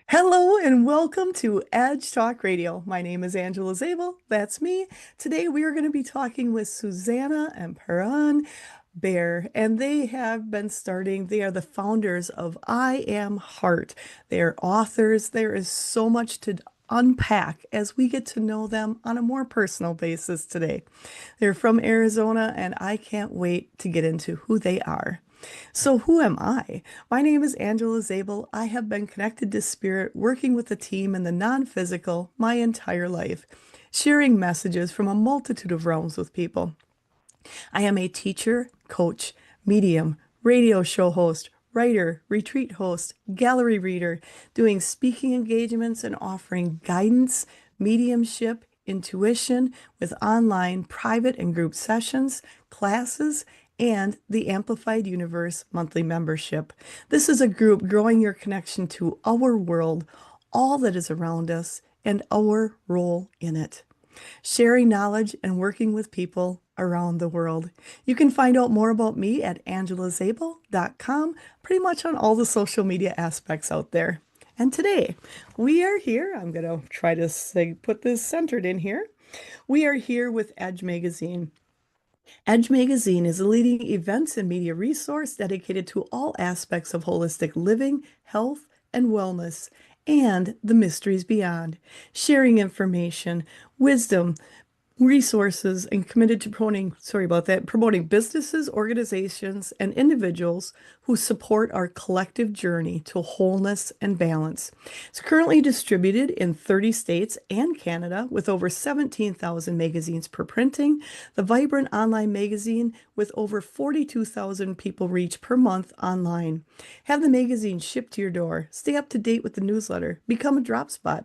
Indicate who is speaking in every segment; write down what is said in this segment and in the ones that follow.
Speaker 1: Hello and welcome to Edge Talk Radio. My name is Angela Zabel. That's me. Today we are going to be talking with Susanna and Puran Bair, and they are the founders of iamHeart. They are authors. There is so much to unpack as we get to know them on a more personal basis today. They're from Arizona, and I can't wait to get into who they are. So, who am I? My name is Angela Zabel. I have been connected to spirit, working with the team in the non physical my entire life, sharing messages from a multitude of realms with people. I am a teacher, coach, medium, radio show host, writer, retreat host, gallery reader, doing speaking engagements and offering guidance, mediumship, intuition with online private and group sessions, classes, and the Amplified Universe monthly membership. This is a group growing your connection to our world, all that is around us, and our role in it, sharing knowledge and working with people around the world. You can find out more about me at angelazabel.com, pretty much on all the social media aspects out there. And today we are here. I'm going to try to put this centered in here. We are here with Edge Magazine. Edge Magazine is a leading events and media resource dedicated to all aspects of holistic living, health, and wellness, and the mysteries beyond, sharing information, wisdom, resources, and committed to promoting businesses, organizations, and individuals who support our collective journey to wholeness and balance. It's currently distributed in 30 states and Canada with over 17,000 magazines per printing, the vibrant online magazine with over 42,000 people reach per month online. Have the magazine shipped to your door, stay up to date with the newsletter, become a drop spot,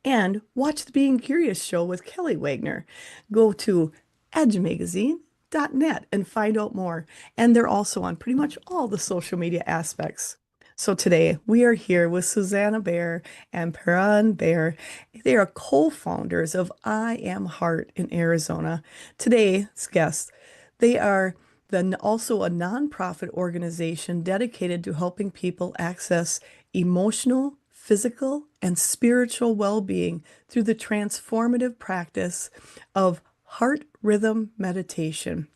Speaker 1: and watch the Being Curious show with Kelly Wagner. Go to edgemagazine.net and find out more. And they're also on pretty much all the social media aspects. So today we are here with Susanna Bair and Puran Bair. They are co-founders of iamHeart in Arizona. Today's guests, they are also a nonprofit organization dedicated to helping people access emotional, physical, and spiritual well-being through the transformative practice of heart rhythm meditation,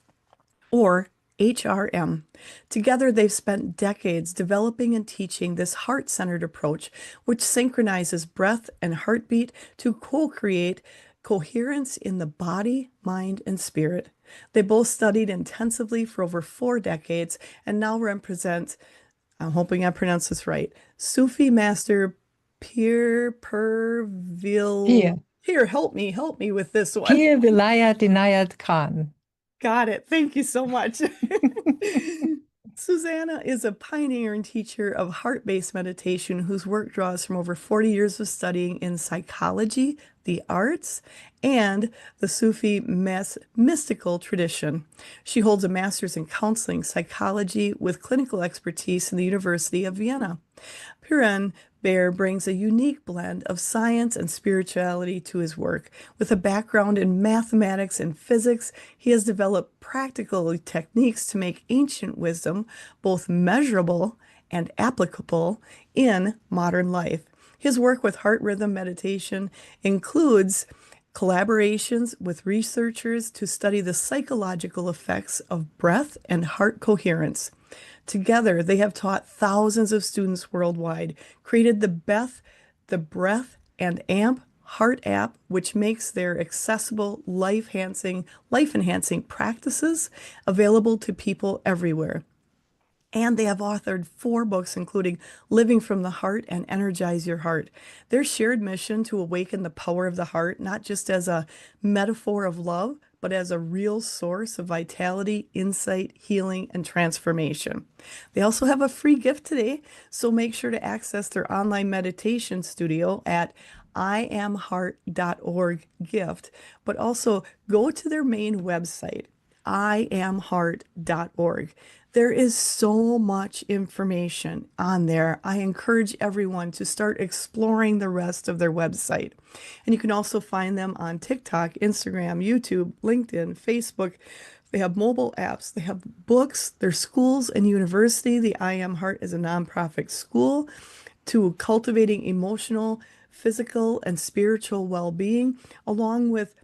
Speaker 1: or HRM. Together, they've spent decades developing and teaching this heart-centered approach, which synchronizes breath and heartbeat to co-create coherence in the body, mind, and spirit. They both studied intensively for over 4 decades and now represent, I'm hoping I pronounce this right, Sufi master Pierre Perville.
Speaker 2: Pir,
Speaker 1: Here, help me with this one.
Speaker 2: Pir Vilayat Inayat Khan.
Speaker 1: Got it. Thank you so much. Susanna is a pioneer and teacher of heart-based meditation whose work draws from over 40 years of studying in psychology, the arts, and the Sufi mystical tradition. She holds a master's in counseling psychology with clinical expertise in the University of Vienna. Puran Bair brings a unique blend of science and spirituality to his work. With a background in mathematics and physics, he has developed practical techniques to make ancient wisdom both measurable and applicable in modern life. His work with heart rhythm meditation includes collaborations with researchers to study the psychological effects of breath and heart coherence. Together, they have taught thousands of students worldwide, created the Breath and AMP Heart app, which makes their accessible life-enhancing practices available to people everywhere. And they have authored 4 books, including Living from the Heart and Energize Your Heart. Their shared mission to awaken the power of the heart, not just as a metaphor of love, but as a real source of vitality, insight, healing, and transformation. They also have a free gift today, so make sure to access their online meditation studio at iamheart.org gift, but also go to their main website, iamheart.org. There is so much information on there. I encourage everyone to start exploring the rest of their website. And you can also find them on TikTok, Instagram, YouTube, LinkedIn, Facebook. They have mobile apps, they have books, their schools and university. The iamHeart is a nonprofit school. to cultivating emotional, physical, and spiritual well-being, along with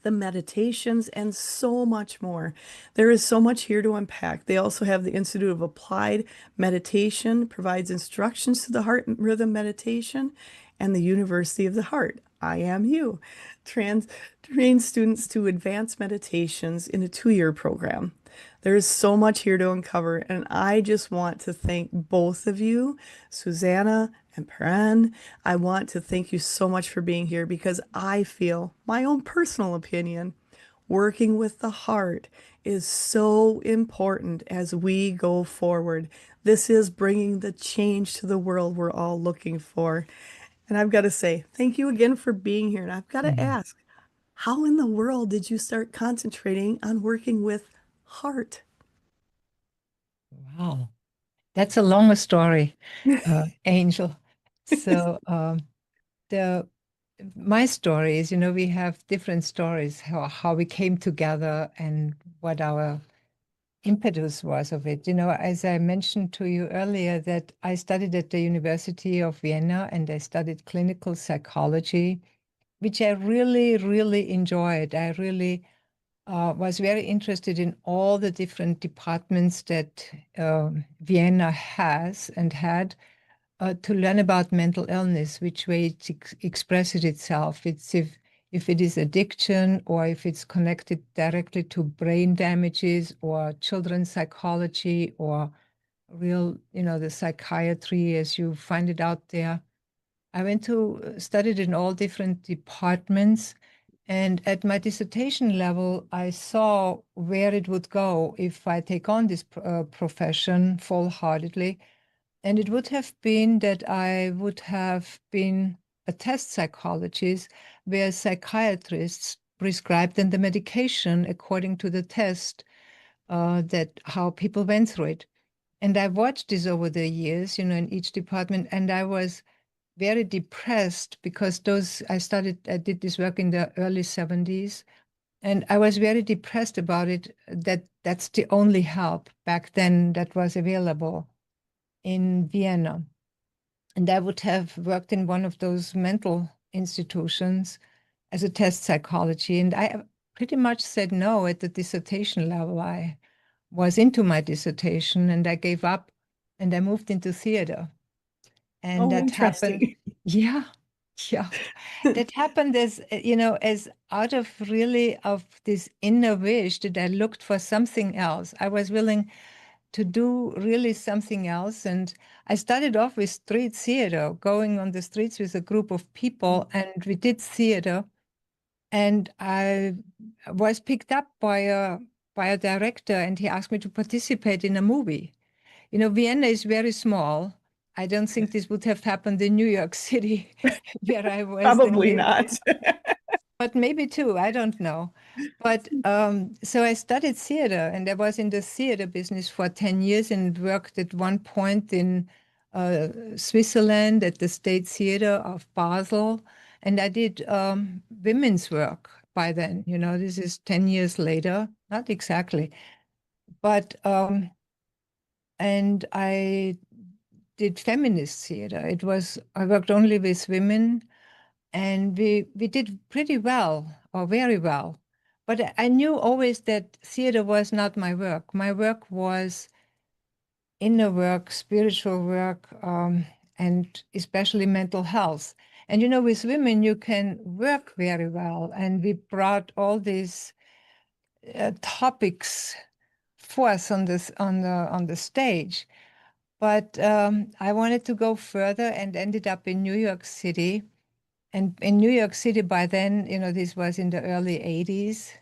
Speaker 1: the meditations, and so much more. There is so much here to unpack. They also have the Institute of Applied Meditation, provides instructions to the heart rhythm meditation, and the University of the Heart, iamU, trans trains students to advance meditations in a 2-year program. There is so much here to uncover, and I just want to thank both of you, Susanna and Puran. I want to thank you so much for being here because I feel, my own personal opinion, working with the heart is so important as we go forward. This is bringing the change to the world we're all looking for. And I've got to say, thank you again for being here. And I've got to
Speaker 2: Mhm.
Speaker 1: ask, how in the world did you start concentrating on working with heart?
Speaker 2: Wow, that's a longer story, Angel. So the my story is, we have different stories, how we came together and what our impetus was of it. As I mentioned to you earlier, that I studied at the University of Vienna and I studied clinical psychology, which I really, really enjoyed. I really was very interested in all the different departments that Vienna has and had to learn about mental illness, which way it expresses itself. It's if it is addiction or if it's connected directly to brain damages or children's psychology or real, the psychiatry as you find it out there. I went to studied in all different departments. And at my dissertation level, I saw where it would go if I take on this profession full-heartedly. And it would have been that I would have been a test psychologist where psychiatrists prescribed them the medication according to the test that how people went through it. And I watched this over the years, in each department, and I was very depressed because I did this work in the early 70s, and I was very depressed about it, that that's the only help back then that was available in Vienna. And I would have worked in one of those mental institutions as a test psychology. And I pretty much said no at the dissertation level. I was into my dissertation and I gave up and I moved into theater. And
Speaker 1: Oh,
Speaker 2: that happened,
Speaker 1: interesting.
Speaker 2: yeah, yeah. That happened as, as out of really of this inner wish that I looked for something else. I was willing to do really something else. And I started off with street theater, going on the streets with a group of people, and we did theater. And I was picked up by a director, and he asked me to participate in a movie. Vienna is very small. I don't think this would have happened in New York City, where I was then
Speaker 1: Probably
Speaker 2: living.
Speaker 1: not.
Speaker 2: But maybe two, I don't know. But so I studied theater and I was in the theater business for 10 years and worked at one point in Switzerland at the State Theater of Basel. And I did women's work by then. This is 10 years later, not exactly. But, and I did feminist theater. I worked only with women and we did pretty well or very well. But I knew always that theater was not my work. My work was inner work, spiritual work, and especially mental health. And with women, you can work very well. And we brought all these topics forth on the stage. But I wanted to go further and ended up in New York City. And in New York City by then, this was in the early 80s.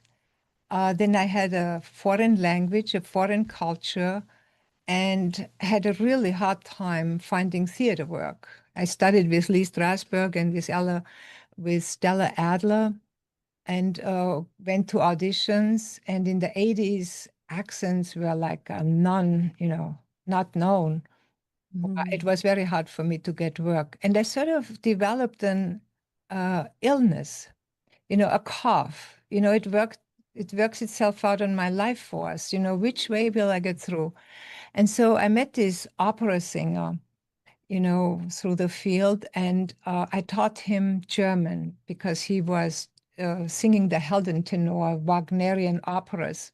Speaker 2: Then I had a foreign language, a foreign culture, and had a really hard time finding theater work. I studied with Lee Strasberg and with Stella Adler, and went to auditions. And in the 80s, accents were like a non, not known. It
Speaker 1: Mhm.
Speaker 2: was very hard for me to get work. And I sort of developed an illness, a cough. It works itself out on my life force. Which way will I get through? And so I met this opera singer through the field. And I taught him German because he was singing the Heldentenor Wagnerian operas.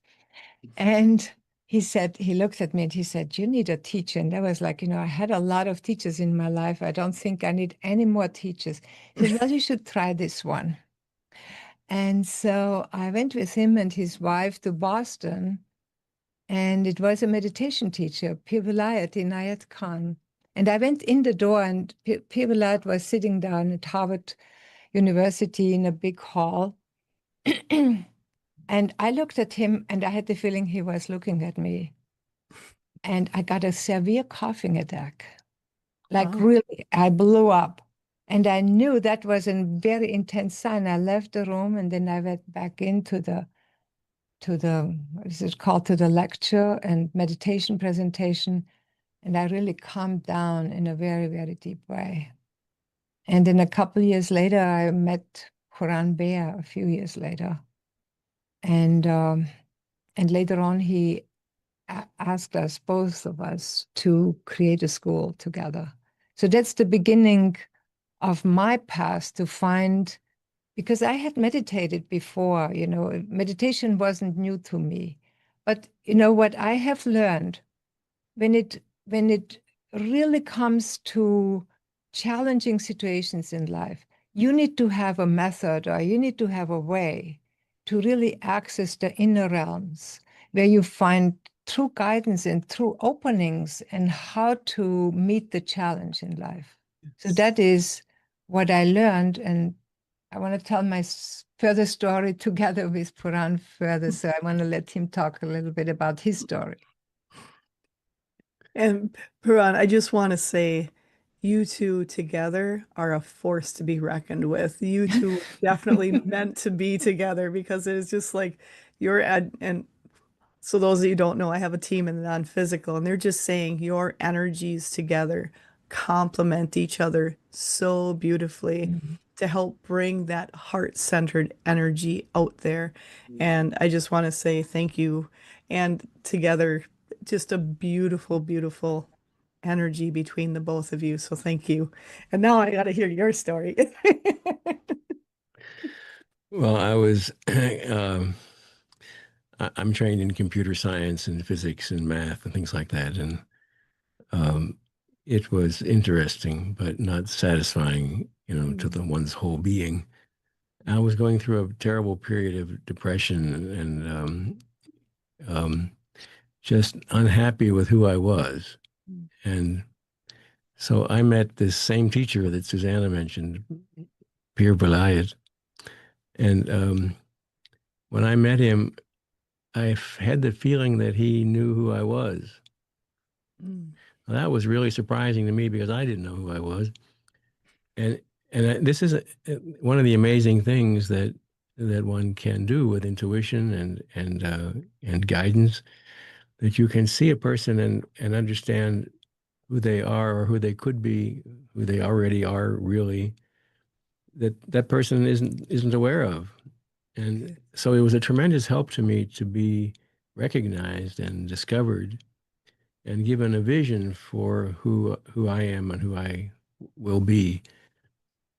Speaker 2: And he looked at me and he said, "You need a teacher." And I was like, I had a lot of teachers in my life. I don't think I need any more teachers. He said, "Well, you should try this one." And so I went with him and his wife to Boston, and it was a meditation teacher, Pir Inayat Khan. And I went in the door, and Pir was sitting down at Harvard University in a big hall. And I looked at him, and I had the feeling he was looking at me. And I got a severe coughing attack. Like
Speaker 1: Wow.
Speaker 2: really, I blew up. And I knew that was a very intense sign. I left the room, and then I went back into the what is it called, to the lecture and meditation presentation. And I really calmed down in a very, very deep way. And then a couple of years later, I met Puran Bair a few years later. And later on, he asked us, both of us, to create a school together. So that's the beginning of my path to find, because I had meditated before, meditation wasn't new to me. But what I have learned, when it really comes to challenging situations in life, you need to have a method, or you need to have a way to really access the inner realms where you find true guidance and true openings and how to meet the challenge in life. So that is what I learned, and I want to tell my further story together with Puran further. So I want to let him talk a little bit about his story.
Speaker 1: And Puran, I just want to say, you two together are a force to be reckoned with. You two are definitely meant to be together because it is just like your ed and so those of you who don't know, I have a team in the non-physical, and they're just saying your energies together complement each other so beautifully
Speaker 2: Mhm.
Speaker 1: to help bring that heart-centered energy out there. And I just want to say thank you. And together, just a beautiful, beautiful energy between the both of you. So thank you. And now I got to hear your story.
Speaker 3: Well, I was, I'm trained in computer science and physics and math and things like that. And um, it was interesting, but not satisfying, to
Speaker 1: Mm,
Speaker 3: one's whole being. I was going through a terrible period of depression and um, just unhappy with who I was.
Speaker 1: mm,
Speaker 3: And so I met this same teacher that Susanna mentioned, Pir Balayat. And when I met him, had the feeling that he knew who I was.
Speaker 1: mm.
Speaker 3: Well, that was really surprising to me because I didn't know who I was. And this is one of the amazing things that one can do with intuition and guidance, that you can see a person and understand who they are or who they could be, who they already are really, that that person isn't aware of. And
Speaker 1: Okay.
Speaker 3: so it was a tremendous help to me to be recognized and discovered and given a vision for who I am and who I will be.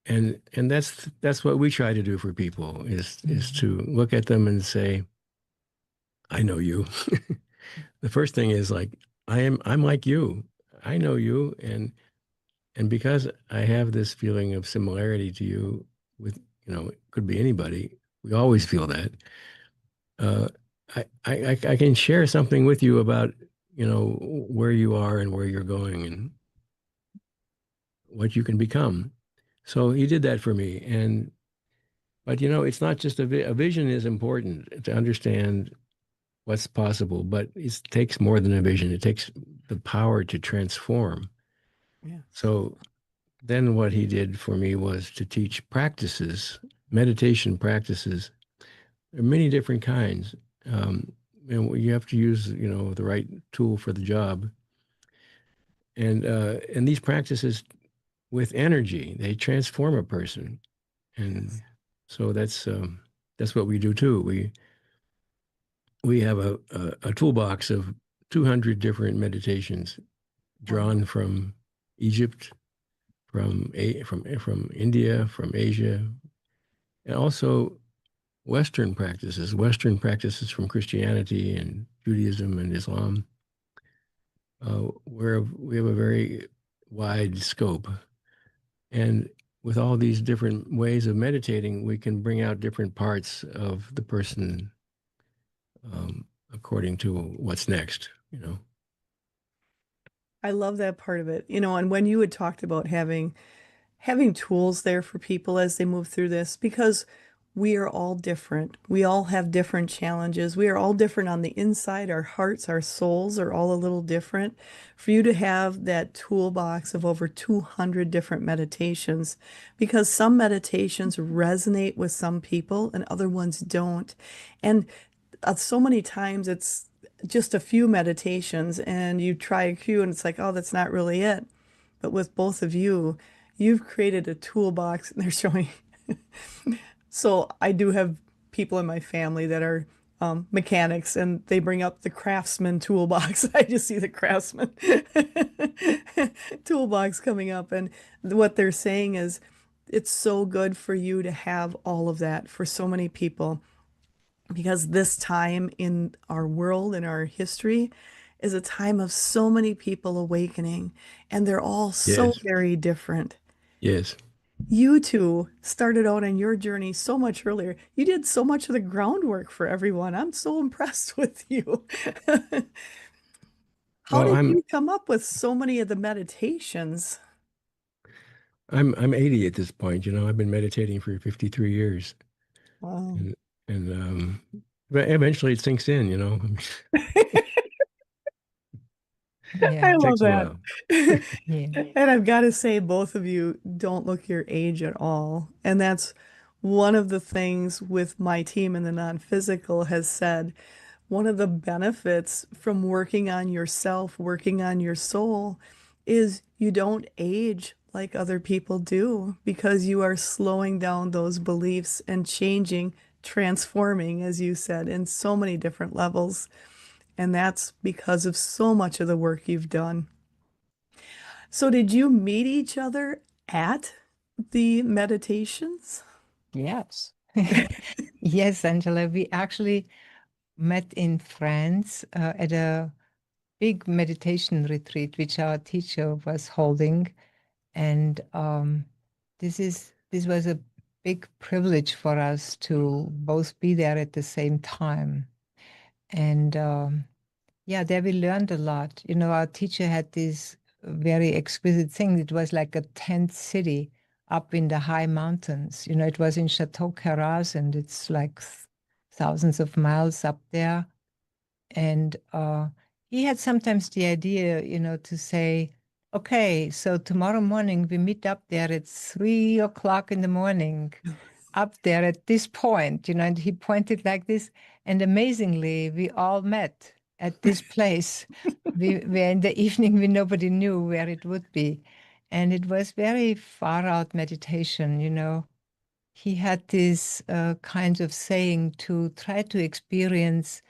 Speaker 3: And that's what we try to do for people is
Speaker 2: Mhm.
Speaker 3: to look at them and say, I know you. The first thing is like, I'm like you. I know you, and because I have this feeling of similarity to you with, it could be anybody. We always feel that. Uh, I can share something with you about, where you are and where you're going and what you can become. So he did that for me. But it's not just a vision is important to understand what's possible, but it takes more than a vision. It takes the power to transform.
Speaker 1: Yes.
Speaker 3: So then what he did for me was to teach practices, meditation practices. There are many different kinds. Um, and you have to use, the right tool for the job. And these practices with energy, they transform a person. And
Speaker 1: Yes.
Speaker 3: so that's what we do too. We have a toolbox of 200 different meditations
Speaker 1: Wow.
Speaker 3: drawn from. Egypt, from India, from Asia, and also Western practices from Christianity and Judaism and Islam, where we have a very wide scope. And with all these different ways of meditating, we can bring out different parts of the person according to what's next, you know.
Speaker 1: I love that part of it. And when you had talked about having tools there for people as they move through this, because we are all different. We all have different challenges. We are all different on the inside. Our hearts, our souls are all a little different. For you to have that toolbox of over 200 different meditations, because some meditations resonate with some people and other ones don't. And so many times it's just a few meditations and you try a few and it's like, oh, that's not really it. But with both of you, you've created a toolbox and they're showing. So I do have people in my family that are mechanics and they bring up the craftsman toolbox. I just see the craftsman toolbox coming up. And what they're saying is it's so good for you to have all of that for so many people because this time in our world, in our history, is a time of so many people awakening, and they're all so
Speaker 3: Yes,
Speaker 1: very different.
Speaker 3: yes.
Speaker 1: You two started out on your journey so much earlier. You did so much of the groundwork for everyone. I'm so impressed with you. How
Speaker 3: Well,
Speaker 1: did you come up with so many of the meditations?
Speaker 3: I'm 80 at this point. You know, I've been meditating for 53 years,
Speaker 1: Wow.
Speaker 3: and but eventually it sinks in. You know,
Speaker 1: I
Speaker 2: Yeah,
Speaker 3: it
Speaker 1: love
Speaker 3: takes a
Speaker 1: that.
Speaker 3: while.
Speaker 2: yeah,
Speaker 1: And I've got to say, both of you don't look your age at all. And that's one of the things with my team in the non-physical has said, one of the benefits from working on yourself, working on your soul, is you don't age like other people do because you are slowing down those beliefs and changing, transforming, as you said, in so many different levels. And that's because of so much of the work you've done. So, did you meet each other at the meditations?
Speaker 2: yes. Yes, Angela, we actually met in France at a big meditation retreat, which our teacher was holding. And this was a big privilege for us to both be there at the same time. And yeah, there we learned a lot. You know, our teacher had this very exquisite thing. It was like a tent city up in the high mountains. You know, it was in Chateau Carras, and it's like thousands of miles up there. And he had sometimes the idea, you know, to say, okay, so tomorrow morning we meet up there at 3 o'clock in the morning, up there at this point, you know, and he pointed like this. And amazingly, we all met at this place. We in the evening, we nobody knew where it would be. And it was very far out meditation, you know. He had this kind of saying to try to experience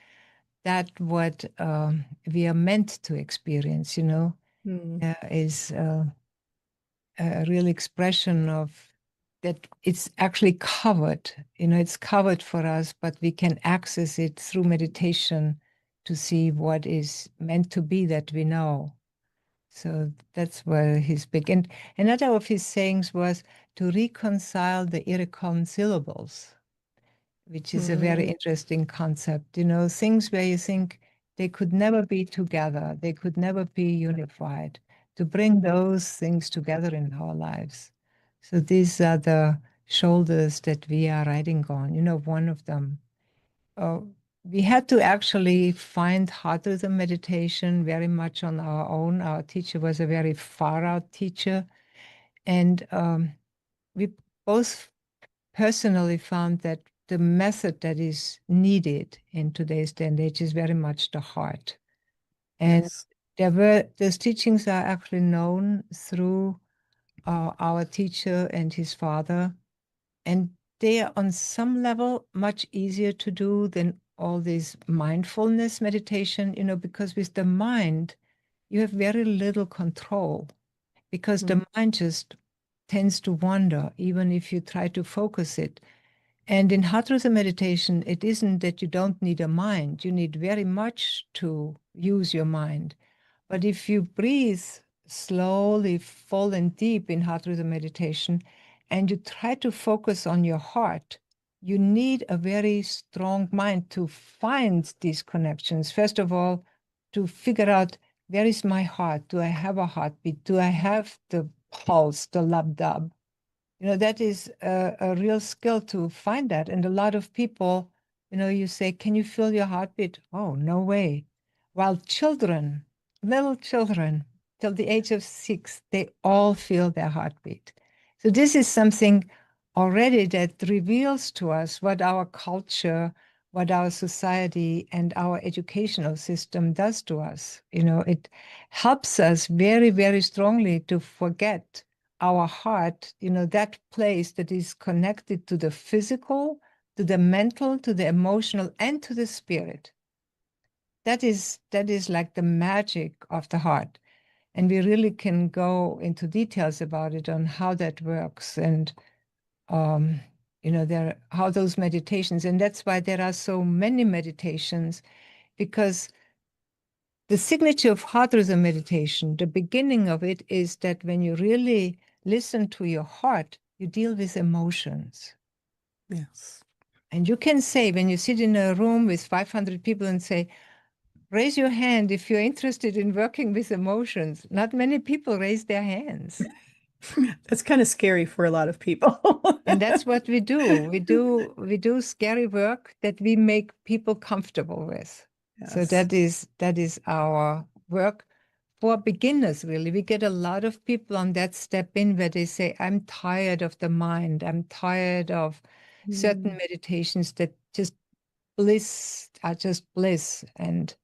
Speaker 2: that what we are meant to experience, you know,
Speaker 1: Hmm.
Speaker 2: is a real expression of that it's actually covered, you know, it's covered for us, but we can access it through meditation to see what is meant to be that we know. So that's where his big. And another of his sayings was to reconcile the irreconcilables, which is a very
Speaker 1: Hmm.
Speaker 2: interesting concept. You know, things where you think they could never be together, they could never be unified, to bring those things together in our lives. So these are the shoulders that we are riding on, you know, one of them. Uh, we had to actually find how to do the meditation very much on our own. Our teacher was a very far out teacher. And we both personally found that the method that is needed in today's day and age is very much the heart. And
Speaker 1: Yes.
Speaker 2: those teachings are actually known through our teacher and his father. And they are on some level much easier to do than all this mindfulness meditation, you know, because with the mind, you have very little control. because
Speaker 1: Mm.
Speaker 2: the mind just tends to wander, even if you try to focus it. And in heart rhythm meditation, it isn't that you don't need a mind. You need very much to use your mind. But if you breathe slowly, full and deep in heart rhythm meditation, and you try to focus on your heart, you need a very strong mind to find these connections. First of all, to figure out, where is my heart? Do I have a heartbeat? Do I have the pulse, the lub dub? That is a real skill to find that. And a lot of people, you say, can you feel your heartbeat? Oh, no way. While children, little children, till the age of 6, they all feel their heartbeat. So this is something already that reveals to us what our culture, what our society and our educational system does to us. It helps us very, very strongly to forget our heart, that place that is connected to the physical, to the mental, to the emotional, and to the spirit. That is like the magic of the heart. And we really can go into details about it on how that works and how those meditations, and that's why there are so many meditations, because the signature of heart rhythm meditation, the beginning of it, is that when you really listen to your heart, you deal with emotions.
Speaker 1: Yes.
Speaker 2: And you can say, when you sit in a room with 500 people and say, raise your hand if you're interested in working with emotions, not many people raise their hands.
Speaker 1: That's kind of scary for a lot of people.
Speaker 2: And that's what we do. We do scary work that we make people comfortable with. So
Speaker 1: Yes.
Speaker 2: that is our work for beginners, really. We get a lot of people on that step in where they say, I'm tired of the mind. I'm tired of certain
Speaker 1: Mm.
Speaker 2: meditations that just are just bliss and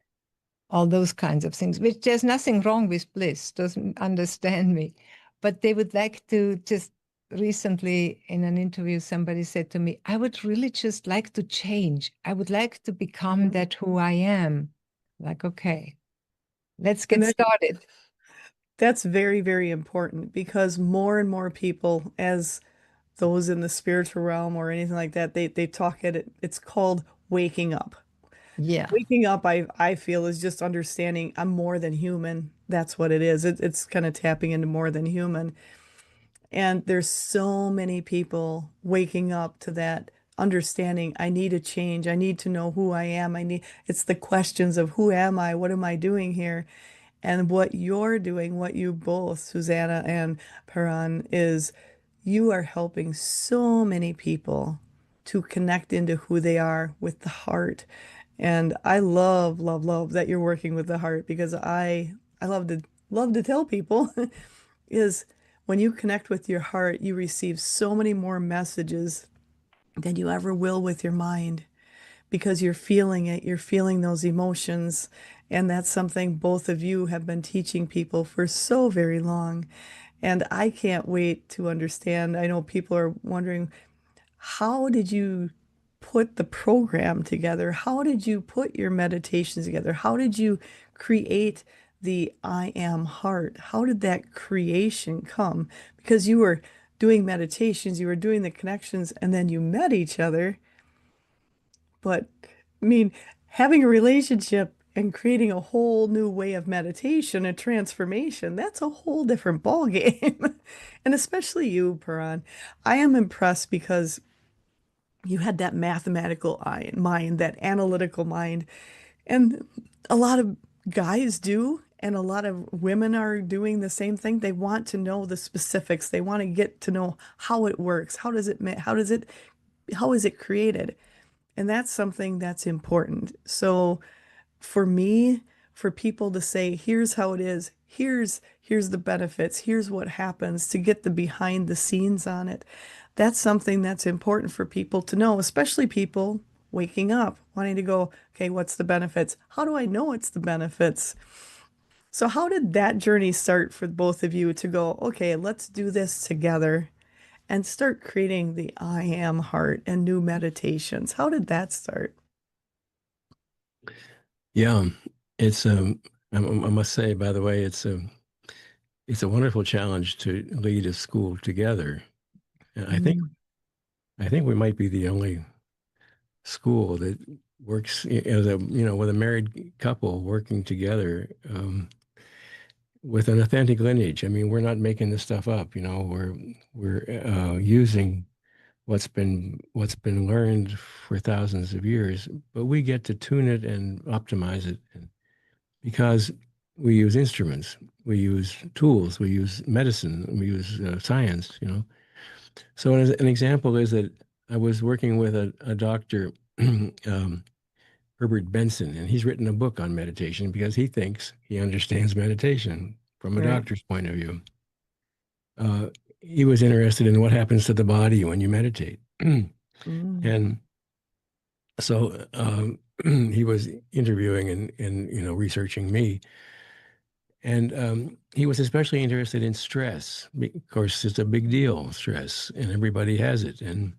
Speaker 2: all those kinds of things, which there's nothing wrong with bliss, doesn't understand me. But they would like to just recently in an interview, somebody said to me, I would really just like to change. I would like to become
Speaker 1: Mm.
Speaker 2: that who I am. Like, okay, let's
Speaker 1: And
Speaker 2: get started.
Speaker 1: that's very, very important because more and more people, as those in the spiritual realm or anything like that, they talk at it. It's called waking up.
Speaker 2: Yeah.
Speaker 1: Waking up, I feel, is just understanding I'm more than human. That's what it is. It's kind of tapping into more than human. And there's so many people waking up to that understanding. I need a change. I need to know who I am. It's the questions of who am I? What am I doing here? And what you're doing, what you both, Susanna and Paran, is you are helping so many people to connect into who they are with the heart. And I love, love, love that you're working with the heart because I love to tell people is when you connect with your heart, you receive so many more messages than you ever will with your mind because you're feeling it, you're feeling those emotions. And that's something both of you have been teaching people for so very long. And I can't wait to understand. I know people are wondering, how did you put the program together? How did you put your meditations together? How did you create the I am heart? How did that creation come? Because you were doing meditations, you were doing the connections, and then you met each other. But I mean, having a relationship and creating a whole new way of meditation, a transformation, that's a whole different ball game. And especially you, Paran. I am impressed because you had that mathematical eye mind, that analytical mind. And a lot of guys do, and a lot of women are doing the same thing. They want to know the specifics. They want to get to know how it works. How is it created? And that's something that's important. So for me, for people to say, here's how it is, here's the benefits, here's what happens to get the behind the scenes on it. That's something that's important for people to know, especially people waking up, wanting to go, okay, what's the benefits? How do I know it's the benefits? So how did that journey start for both of you to go, okay, let's do this together and start creating the I am heart and new meditations? How did that start?
Speaker 3: Yeah, it's I must say, by the way, it's it's a wonderful challenge to lead a school together. And
Speaker 1: Mm.
Speaker 3: I think we might be the only school that works as a, with a married couple working together with an authentic lineage. I mean, we're not making this stuff up, we're using what's been learned for thousands of years, but we get to tune it and optimize it because we use instruments, we use tools, we use medicine, we use science. So an example is that I was working with a doctor, Herbert Benson, and he's written a book on meditation because he thinks he understands meditation from a
Speaker 1: Right.
Speaker 3: doctor's point of view. Uh, he was interested in what happens to the body when you meditate.
Speaker 1: Mm.
Speaker 3: And so he was interviewing and researching me, and he was especially interested in stress. Of course, it's a big deal, stress, and everybody has it. And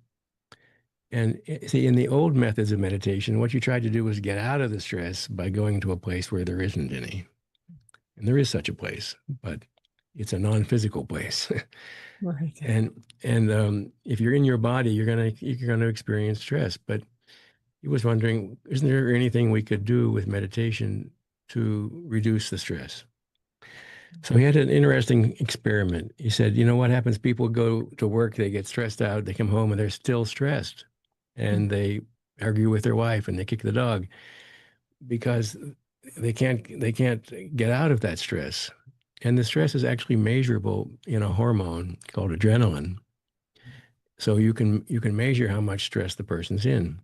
Speaker 3: see, in the old methods of meditation, what you tried to do was get out of the stress by going to a place where there isn't any. And there is such a place, but it's a non-physical place.
Speaker 1: Right.
Speaker 3: And if you're in your body, you're gonna experience stress. But he was wondering, isn't there anything we could do with meditation to reduce the stress? So he had an interesting experiment. He said, you know what happens? People go to work, they get stressed out, they come home and they're still stressed.
Speaker 1: Mm.
Speaker 3: And they argue with their wife and they kick the dog because they can't get out of that stress. And the stress is actually measurable in a hormone called adrenaline. So you can measure how much stress the person's in.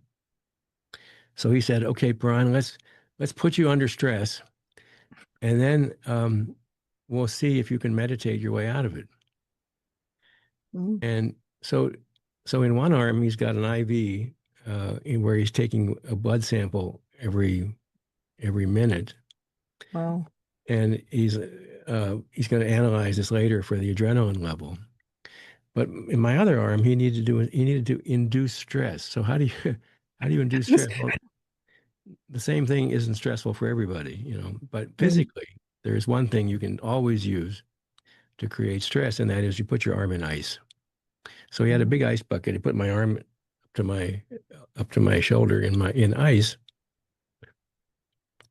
Speaker 3: So he said, okay, Brian, let's put you under stress, and then we'll see if you can meditate your way out of it.
Speaker 1: Mm.
Speaker 3: And so in one arm, he's got an IV where he's taking a blood sample every minute,
Speaker 1: Wow.
Speaker 3: and he's going to analyze this later for the adrenaline level. But in my other arm, he needed to induce stress. So how do you how do you induce stress? Well, the same thing isn't stressful for everybody. But
Speaker 1: Right.
Speaker 3: physically, there's one thing you can always use to create stress, and that is you put your arm in ice. So he had a
Speaker 1: Mm.
Speaker 3: big ice bucket. He put my arm up to my shoulder in ice,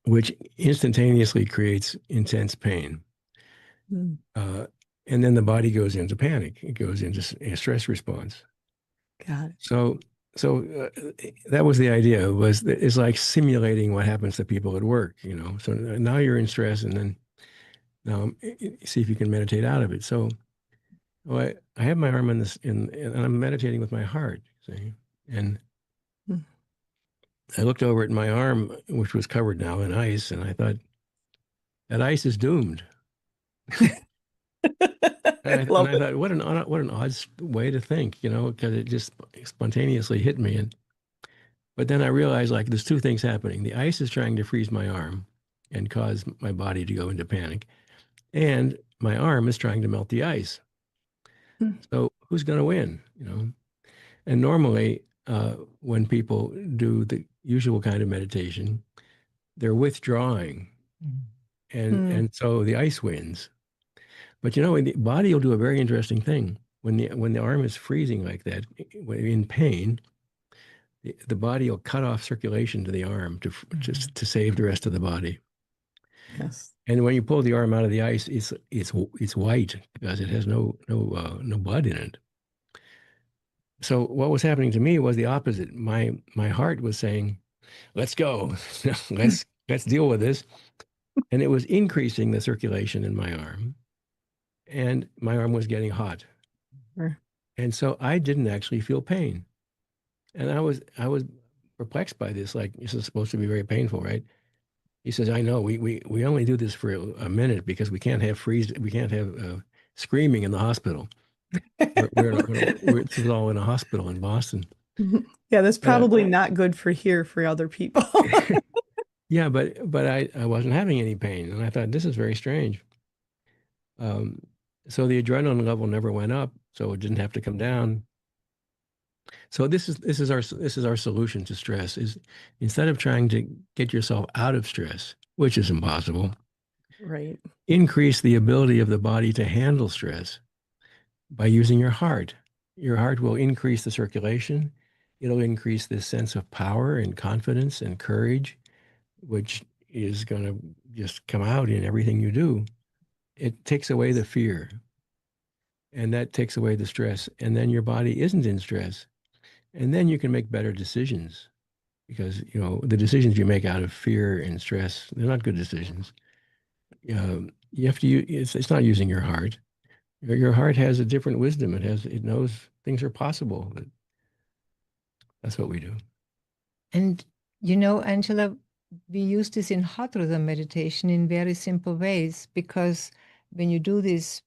Speaker 3: which instantaneously creates intense pain.
Speaker 1: Mm.
Speaker 3: Uh, and then the body goes into panic. It goes into a stress response.
Speaker 1: Got it.
Speaker 3: So that was the idea. It's like simulating what happens to people at work. So now you're in stress, and then now see if you can meditate out of it. So well, I have my arm in this, and I'm meditating with my heart. See, and
Speaker 1: Mm.
Speaker 3: I looked over at my arm, which was covered now in ice, and I thought that ice is doomed. And
Speaker 1: I
Speaker 3: I, and
Speaker 1: love
Speaker 3: I
Speaker 1: it.
Speaker 3: thought, what an odd way to think, because it just spontaneously hit me. But then I realized like there's two things happening. The ice is trying to freeze my arm and cause my body to go into panic, and my arm is trying to melt the ice.
Speaker 1: Mm.
Speaker 3: So who's going to win? And normally, when people do the usual kind of meditation, they're withdrawing, and
Speaker 1: Mm.
Speaker 3: so the ice wins. But the body will do a very interesting thing when the arm is freezing like that, in pain. The body will cut off circulation to the arm to save the rest of the body.
Speaker 1: Yes.
Speaker 3: And when you pull the arm out of the ice, it's white because it has no blood in it. So what was happening to me was the opposite. My heart was saying, "Let's go, let's deal with this," and it was increasing the circulation in my arm, and my arm was getting hot,
Speaker 1: Sure.
Speaker 3: and so I didn't actually feel pain, and I was perplexed by this. Like, this is supposed to be very painful, right? He says, "I know. We only do this for a minute because we can't have screaming in the hospital. This is all in a hospital in Boston."
Speaker 1: Mhm. Yeah, that's
Speaker 3: But
Speaker 1: probably not good for here for other people.
Speaker 3: yeah, but I wasn't having any pain, and I thought this is very strange. Um, so the adrenaline level never went up, so it didn't have to come down. So this is our solution to stress is instead of trying to get yourself out of stress, which is impossible,
Speaker 1: Right.
Speaker 3: Increase the ability of the body to handle stress by using your heart. Your heart will increase the circulation. It'll increase this sense of power and confidence and courage, which is going to just come out in everything you do. It takes away the fear, and that takes away the stress. And then your body isn't in stress. And then you can make better decisions because, the decisions you make out of fear and stress, they're not good decisions. You have to use, it's not using your heart. Your heart has a different wisdom. It knows things are possible. That's what we do.
Speaker 2: And Angela, we use this in heart rhythm meditation in very simple ways, because when you do this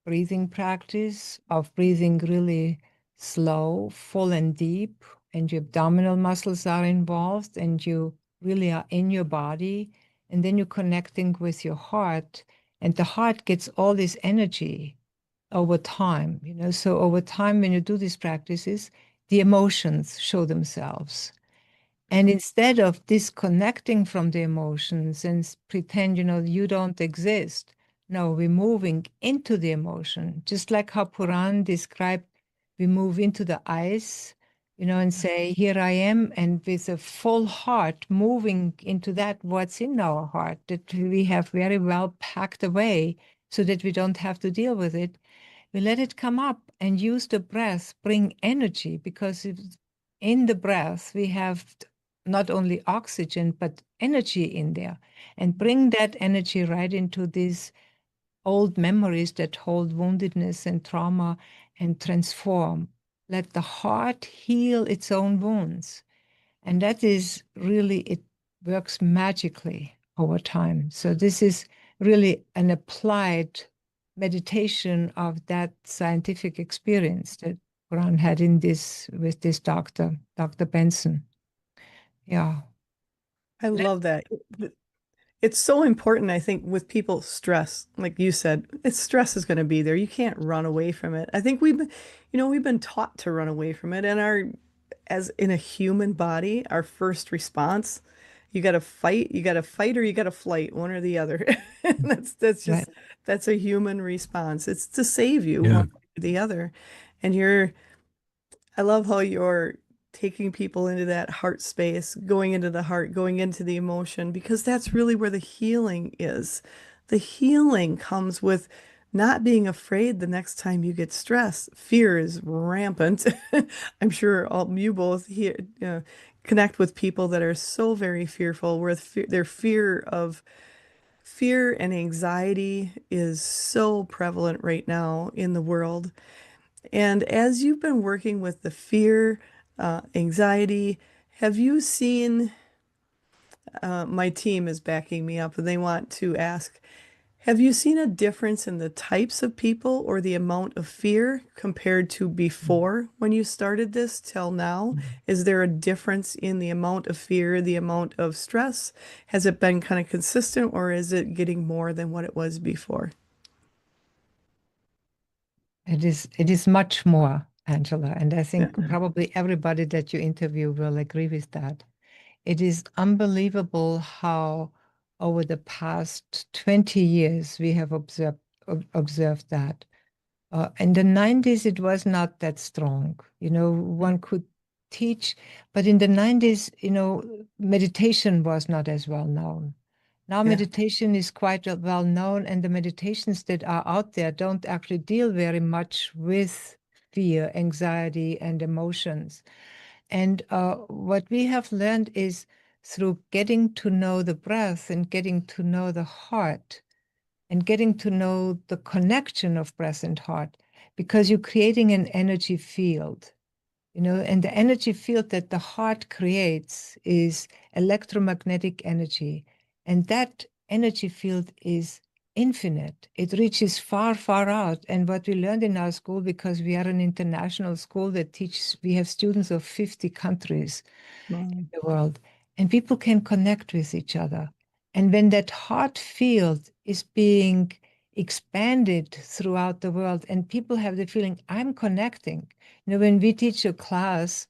Speaker 2: breathing practice of breathing really slow, full and deep, and your abdominal muscles are involved and you really are in your body, and then you're connecting with your heart, and the heart gets all this energy over time, So over time, when you do these practices, the emotions show themselves. And instead of disconnecting from the emotions and pretend, you don't exist, no, we're moving into the emotion, just like how Puran described, we move into the ice, and say, here I am, and with a full heart, moving into that, what's in our heart, that we have very well packed away so that we don't have to deal with it. We let it come up and use the breath, bring energy, because in the breath, we have not only oxygen, but energy in there, and bring that energy right into these old memories that hold woundedness and trauma and transform. Let the heart heal its own wounds. And that is really, it works magically over time. So this is really an applied meditation of that scientific experience that Brown had in this with this Dr. Benson. Yeah.
Speaker 1: I love that. It's so important, I think, with people stress, like you said, stress is going to be there. You can't run away from it. I think we've been taught to run away from it, and as in a human body, our first response, you got to fight or you got to flight, one or the other. That's
Speaker 2: Right.
Speaker 1: just that's a human response. It's to save you,
Speaker 3: Yeah.
Speaker 1: one or the other. And I love how you're taking people into that heart space, going into the heart, going into the emotion, because that's really where the healing is. The healing comes with not being afraid the next time you get stressed. Fear is rampant. I'm sure you both here connect with people that are so very fearful, where their fear and anxiety is so prevalent right now in the world. And as you've been working with the fear, anxiety, have you seen, my team is backing me up and they want to ask, have you seen a difference in the types of people or the amount of fear compared to before when you started this till now? Is there a difference in the amount of fear, the amount of stress? Has it been kind of consistent or is it getting more than what it was before?
Speaker 2: It is much more, Angela, and I
Speaker 1: Yeah.
Speaker 2: think probably everybody that you interview will agree with that. It is unbelievable how over the past 20 years we have observed that. In the 90s, it was not that strong. One could teach, but in the 90s, meditation was not as well known. Now,
Speaker 1: Yeah.
Speaker 2: meditation is quite well known, and the meditations that are out there don't actually deal very much with fear, anxiety, and emotions. And what we have learned is through getting to know the breath and getting to know the heart and getting to know the connection of breath and heart, because you're creating an energy field, and the energy field that the heart creates is electromagnetic energy. And that energy field is infinite. It reaches far, far out. And what we learned in our school, because we are an international school that teaches, we have students of 50 countries
Speaker 1: Wow.
Speaker 2: the world, and people can connect with each other. And when that heart field is being expanded throughout the world, and people have the feeling, I'm connecting. When we teach a class,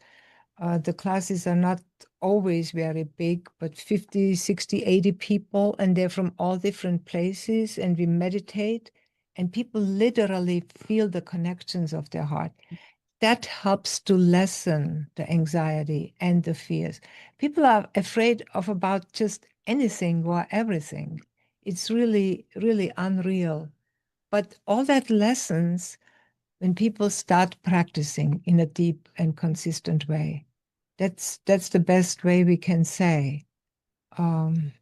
Speaker 2: The classes are not always very big, but 50, 60, 80 people, and they're from all different places, and we meditate, and people literally feel the connections of their heart. That helps to lessen the anxiety and the fears. People are afraid of about just anything or everything. It's really, really unreal. But all that lessens when people start practicing in a deep and consistent way. That's the best way we can say. Um,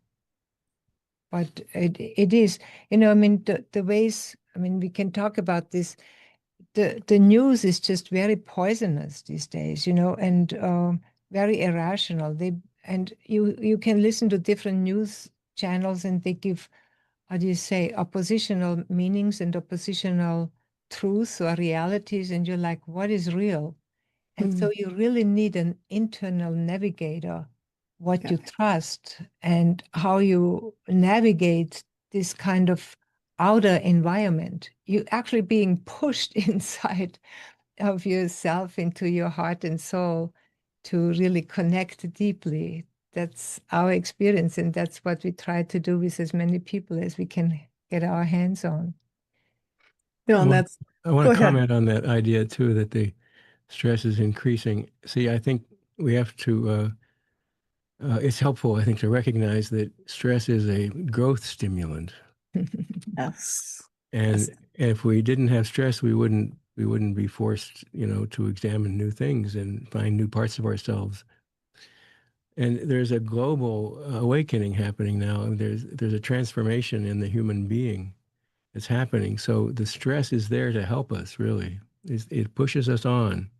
Speaker 2: but it is, I mean, the ways, I mean, we can talk about this. The news is just very poisonous these days, and very irrational. And you can listen to different news channels, and they give, how do you say, oppositional meanings and oppositional truths or realities, and you're like, what is real? And
Speaker 1: Mm,
Speaker 2: so you really need an internal navigator, what
Speaker 1: yeah.
Speaker 2: you trust and how you navigate this kind of outer environment. You actually being pushed inside of yourself into your heart and soul to really connect deeply. That's our experience, and that's what we try to do with as many people as we can get our hands on.
Speaker 1: No,
Speaker 3: I
Speaker 1: and
Speaker 3: want
Speaker 1: that's,
Speaker 3: I want
Speaker 1: go
Speaker 3: to
Speaker 1: ahead.
Speaker 3: comment on that idea too, that the stress is increasing. See, I think we have to. It's helpful, I think, to recognize that stress is a growth stimulant,
Speaker 1: Yes.
Speaker 3: and
Speaker 1: Yes.
Speaker 3: if we didn't have stress, we wouldn't be forced, to examine new things and find new parts of ourselves. And there's a global awakening happening now. There's a transformation in the human being that's happening. So the stress is there to help us, really. It pushes us on.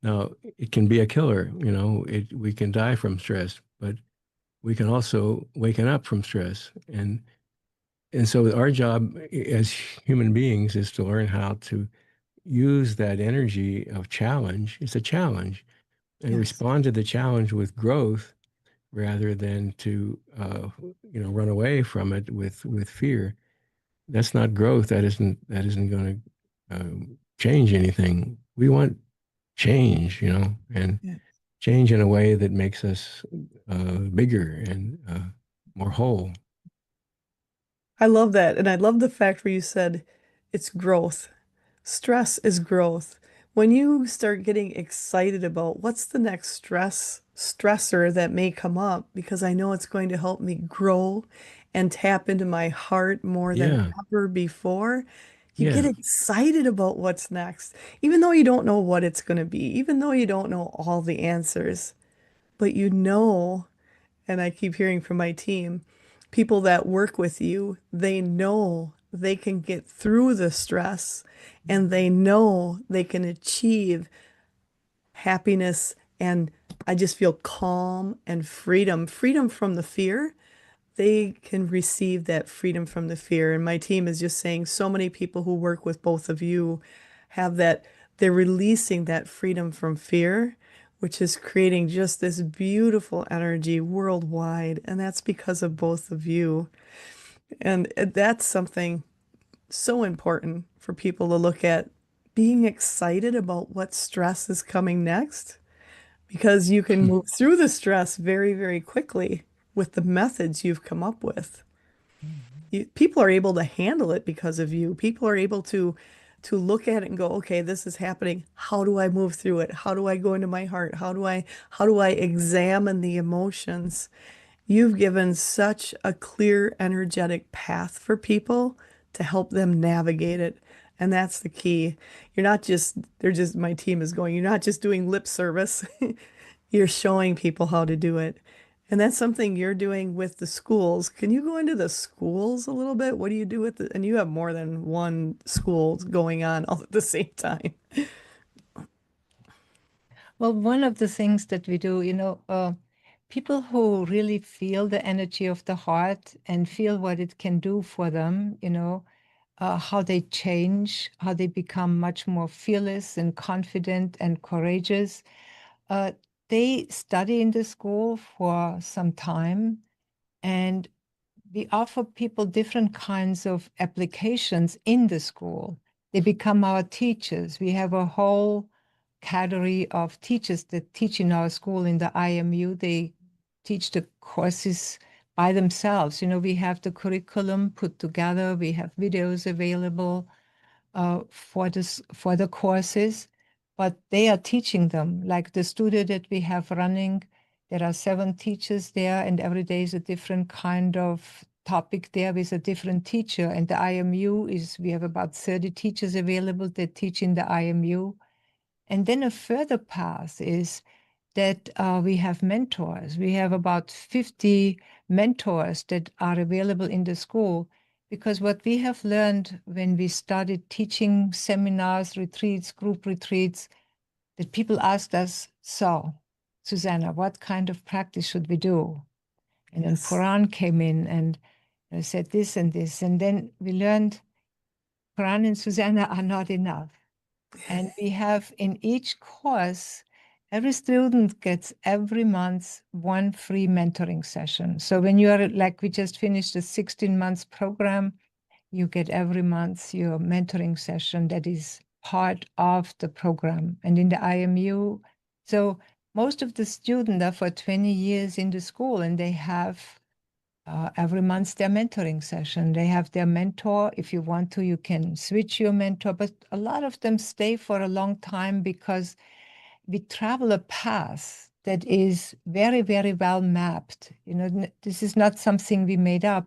Speaker 3: Now, it can be a killer, we can die from stress, but we can also waken up from stress. And so our job as human beings is to learn how to use that energy of challenge. It's a challenge, and
Speaker 1: Yes.
Speaker 3: respond to the challenge with growth rather than to run away from it with fear. That's not growth. That isn't going to change anything. We want change, and
Speaker 1: Yeah.
Speaker 3: change in a way that makes us bigger and more whole.
Speaker 1: I love that. And I love the fact where you said it's growth. Stress is growth. When you start getting excited about what's the next stressor that may come up, because I know it's going to help me grow and tap into my heart more than
Speaker 3: Yeah,
Speaker 1: ever before, you get
Speaker 3: yeah,
Speaker 1: excited about what's next, even though you don't know what it's going to be, even though you don't know all the answers, but you know, and I keep hearing from my team, people that work with you, they know they can get through the stress and they know they can achieve happiness. And I just feel calm and freedom from the fear. They can receive that freedom from the fear. And my team is just saying so many people who work with both of you have that, they're releasing that freedom from fear, which is creating just this beautiful energy worldwide. And that's because of both of you. And that's something so important for people to look at, being excited about what stress is coming next, because you can move through the stress very, very quickly with the methods you've come up with. People are able to handle it because of you. People are able to look at it and go, okay, this is happening. How do I move through it? How do I go into my heart? How do I examine the emotions? You've given such a clear, energetic path for people to help them navigate it. And that's the key. You're not just, they're just, my team is going, you're not just doing lip service. You're showing people how to do it. And that's something you're doing with the schools. Can you go into the schools a little bit? What do you do with it? And you have more than one school going on all at the same time.
Speaker 2: Well, one of the things that we do, people who really feel the energy of the heart and feel what it can do for them, how they change, how they become much more fearless and confident and courageous. Uh, they study in the school for some time, and we offer people different kinds of applications in the school. They become our teachers. We have a whole cadre of teachers that teach in our school in the iamU. They teach the courses by themselves. We have the curriculum put together. We have videos available for the courses, but they are teaching them. Like the studio that we have running, there are 7 teachers there, and every day is a different kind of topic there with a different teacher. And the iamU we have about 30 teachers available that teach in the iamU. And then a further path is that we have mentors. We have about 50 mentors that are available in the school, because what we have learned when we started teaching seminars, retreats, group retreats, that people asked us, so, Susanna, what kind of practice should we do? And then
Speaker 1: Yes.
Speaker 2: Puran came in and said this and this. And then we learned Puran and Susanna are not enough. And we have in each course, every student gets every month 1 free mentoring session. So when you are like, we just finished a 16 months program, you get every month your mentoring session that is part of the program. And in the iamU, so most of the students are for 20 years in the school, and they have every month their mentoring session. They have their mentor. If you want to, you can switch your mentor, but a lot of them stay for a long time because we travel a path that is very, very well mapped. This is not something we made up,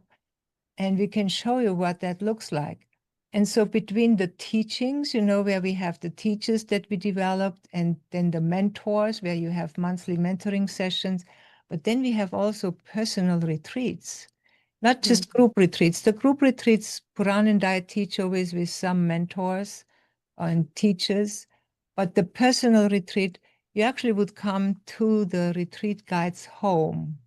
Speaker 2: and we can show you what that looks like. And so between the teachings, where we have the teachers that we developed, and then the mentors, where you have monthly mentoring sessions, but then we have also personal retreats, not just
Speaker 1: Mhm.
Speaker 2: group retreats. The group retreats, Puran and I teach always with some mentors and teachers, but the personal retreat, you actually would come to the retreat guide's home,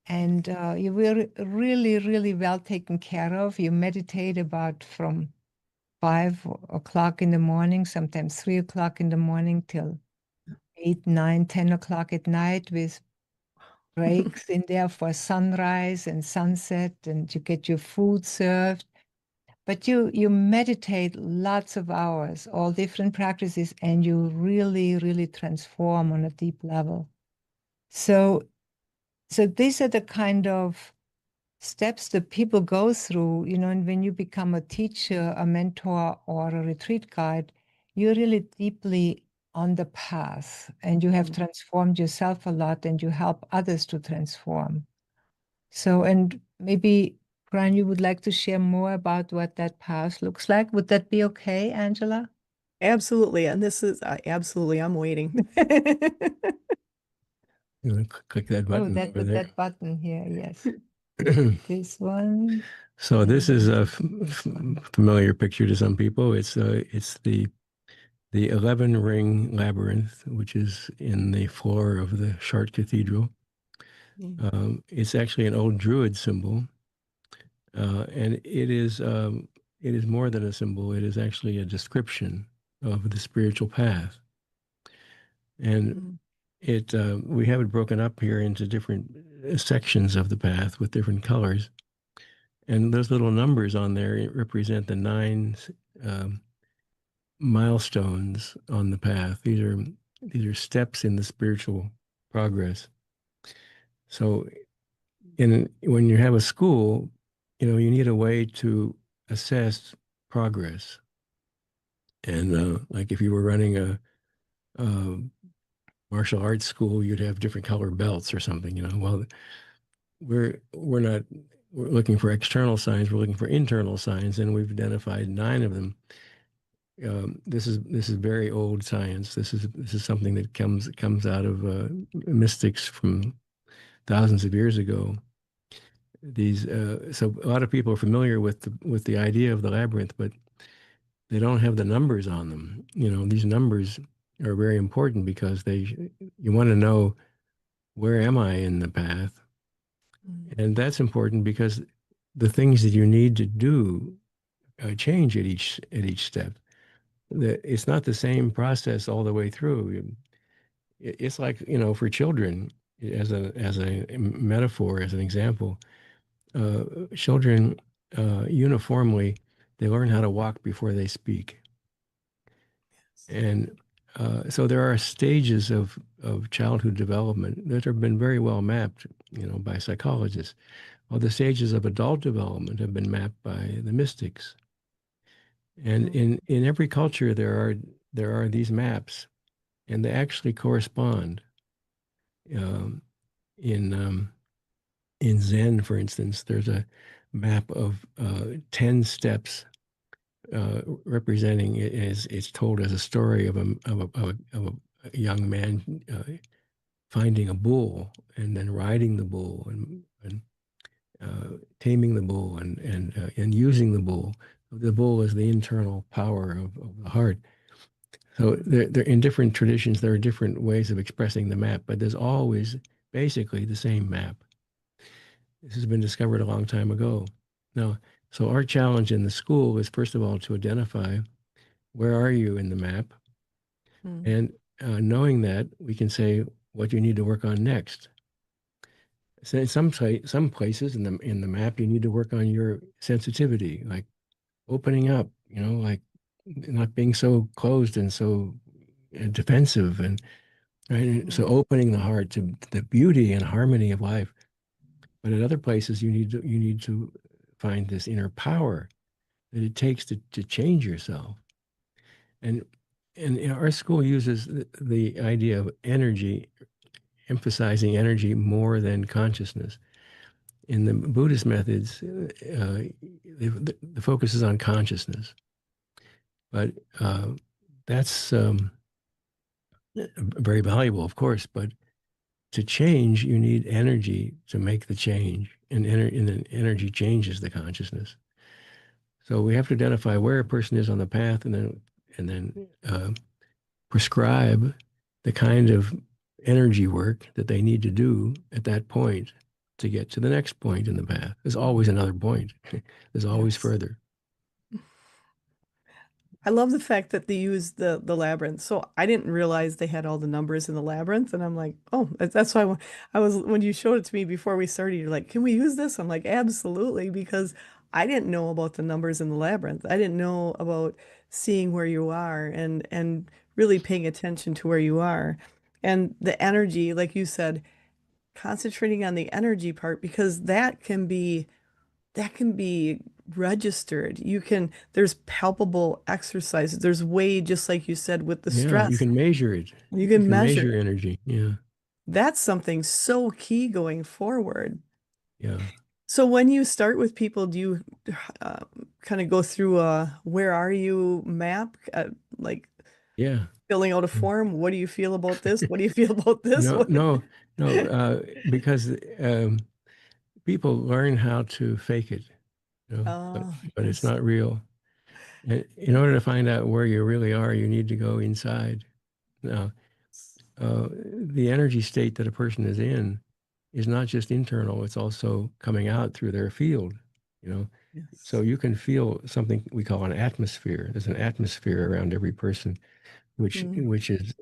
Speaker 2: and you were really, really well taken care of. You meditate about from 5 o'clock in the morning, sometimes 3 o'clock in the morning till 8, 9, 10 o'clock at night, with breaks in there for sunrise and sunset, and you get your food served. But you meditate lots of hours, all different practices, and you really, really transform on a deep level. So these are the kind of steps that people go through, and when you become a teacher, a mentor, or a retreat guide, you're really deeply on the path, and you have transformed yourself a lot, and you help others to transform. So, and maybe, Brian, you would like to share more about what that path looks like. Would that be okay, Angela?
Speaker 1: Absolutely. And this is absolutely, I'm waiting.
Speaker 3: You want to click that
Speaker 2: Oh,
Speaker 3: button over there?
Speaker 2: that button here, yes. This one.
Speaker 3: So this is a familiar picture to some people. It's the 11 ring labyrinth, which is in the floor of the Chartres Cathedral. It's actually an old Druid symbol, and it is more than a symbol. It is actually a description of the spiritual path, and
Speaker 1: Mm.
Speaker 3: we have it broken up here into different sections of the path with different colors, and those little numbers on there represent the 9 um, milestones on the path. These are steps in the spiritual progress. So when you have a school, you need a way to assess progress. And like if you were running a martial arts school, you'd have different color belts or something. Well, we're not we're looking for external signs. We're looking for internal signs, and we've identified 9 of them. This is very old science. This is something that comes out of mystics from thousands of years ago. So a lot of people are familiar with the idea of the labyrinth, but they don't have the numbers on them. These numbers are very important because you want to know, where am I in the path,
Speaker 1: Mm.
Speaker 3: and that's important because the things that you need to do change at each step. It's not the same process all the way through. It's like, for children, as a metaphor, as an example, uh, children uniformly, they learn how to walk before they speak.
Speaker 1: Yes.
Speaker 3: And So there are stages of childhood development that have been very well mapped, by psychologists. Well, the stages of adult development have been mapped by the mystics. And
Speaker 1: Mm.
Speaker 3: in every culture there are these maps, and they actually correspond. Um, in in Zen, for instance, there's a map of 10 steps representing it as it's told as a story of a young man finding a bull and then riding the bull and taming the bull and using the bull. The bull is the internal power of the heart. So they're in different traditions. There are different ways of expressing the map, but there's always basically the same map. This has been discovered a long time ago. Now, so our challenge in the school is first of all to identify where are you in the map,
Speaker 1: Mm.
Speaker 3: and knowing that we can say what you need to work on next. So in some places in the map you need to work on your sensitivity, like opening up, like not being so closed and so defensive, and right. So
Speaker 1: Mm.
Speaker 3: opening the heart to the beauty and harmony of life. But at other places you need to find this inner power that it takes to change yourself. And our school uses the idea of energy, emphasizing energy more than consciousness. In the Buddhist methods, the focus is on consciousness, but that's very valuable, of course. But to change, you need energy to make the change, and then energy changes the consciousness. So we have to identify where a person is on the path, and then prescribe the kind of energy work that they need to do at that point to get to the next point in the path. There's always another point. There's always
Speaker 1: Yes.
Speaker 3: further.
Speaker 1: I love the fact that they use the labyrinth. So I didn't realize they had all the numbers in the labyrinth, and I'm like, oh, that's why I was when you showed it to me before we started. You're like, can we use this? I'm like, absolutely, because I didn't know about the numbers in the labyrinth. I didn't know about seeing where you are and really paying attention to where you are, and the energy, like you said, concentrating on the energy part because that can be registered. There's palpable exercises. There's way, just like you said, with the
Speaker 3: Yeah, you
Speaker 1: stress,
Speaker 3: can measure it.
Speaker 1: you
Speaker 3: You
Speaker 1: can
Speaker 3: can
Speaker 1: measure
Speaker 3: measure
Speaker 1: it.
Speaker 3: energy. Yeah,
Speaker 1: That's something so key going forward.
Speaker 3: yeah,
Speaker 1: So when you start with people, do you uh, kind of go through a where are you map, like
Speaker 3: yeah.
Speaker 1: filling out a form? What do you feel about this? What do you feel about this?
Speaker 3: No, no, no. Because people learn how to fake it,
Speaker 1: Oh,
Speaker 3: but it's
Speaker 1: yes.
Speaker 3: not real. And in order to find out where you really are, you need to go inside. Now, the energy state that a person is in is not just internal, it's also coming out through their field, you know. So
Speaker 1: Yes.
Speaker 3: you can feel something we call an atmosphere. There's an atmosphere around every person, which
Speaker 1: Mm.
Speaker 3: which is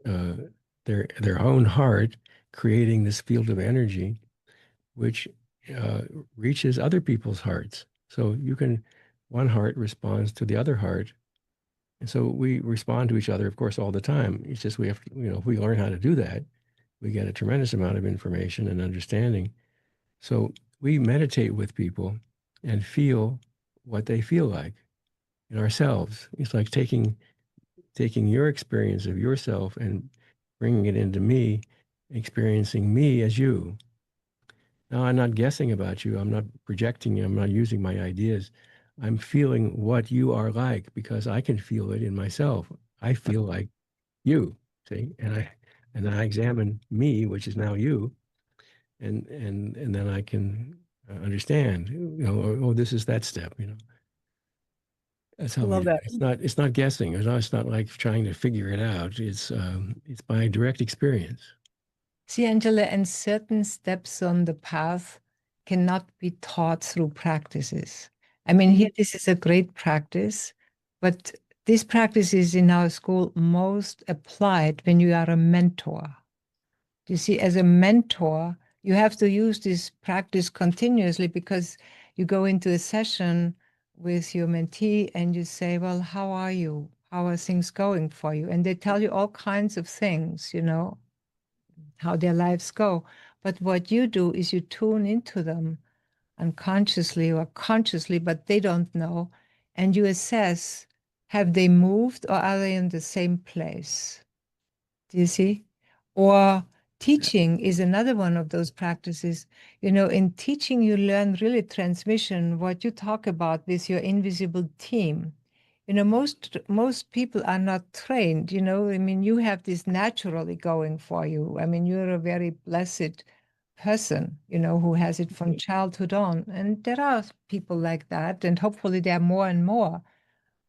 Speaker 3: their own heart creating this field of energy, which uh, reaches other people's hearts. So one heart responds to the other heart, and so we respond to each other, of course, all the time. It's just we have to, if we learn how to do that, we get a tremendous amount of information and understanding. So we meditate with people and feel what they feel like in ourselves. It's like taking your experience of yourself and bringing it into me, experiencing me as you. Now, I'm not guessing about you. I'm not projecting you. I'm not using my ideas. I'm feeling what you are like because I can feel it in myself. I feel like you, see, and then I examine me, which is now you, and then I can understand. Oh, this is that step. That's
Speaker 1: I
Speaker 3: how we
Speaker 1: love
Speaker 3: do it.
Speaker 1: that.
Speaker 3: It's not guessing. It's not like trying to figure it out. It's by direct experience.
Speaker 2: See, Angela, and certain steps on the path cannot be taught through practices. I mean, here,
Speaker 1: Mhm.
Speaker 2: this is a great practice, but this practice is in our school most applied when you are a mentor. You see, as a mentor, you have to use this practice continuously because you go into a session with your mentee and you say, well, how are you? how are things going for you? And they tell you all kinds of things, how their lives go. But what you do is you tune into them unconsciously or consciously, but they don't know. And you assess, have they moved or are they in the same place? Do you see? Or teaching is another one of those practices. In teaching, you learn really transmission, what you talk about with your invisible team. Most people are not trained, I mean, you have this naturally going for you. I mean, you're a very blessed person, who has it from childhood on. And there are people like that, and hopefully there are more and more.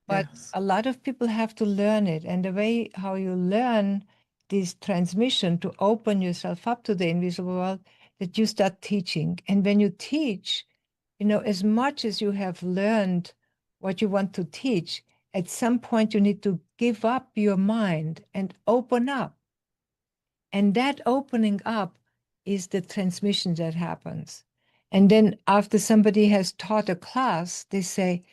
Speaker 2: But
Speaker 1: Yes.
Speaker 2: a lot of people have to learn it. And the way how you learn this transmission to open yourself up to the invisible world, that you start teaching. And when you teach, as much as you have learned what you want to teach, at some point you need to give up your mind and open up. And that opening up is the transmission that happens. And then after somebody has taught a class, they say,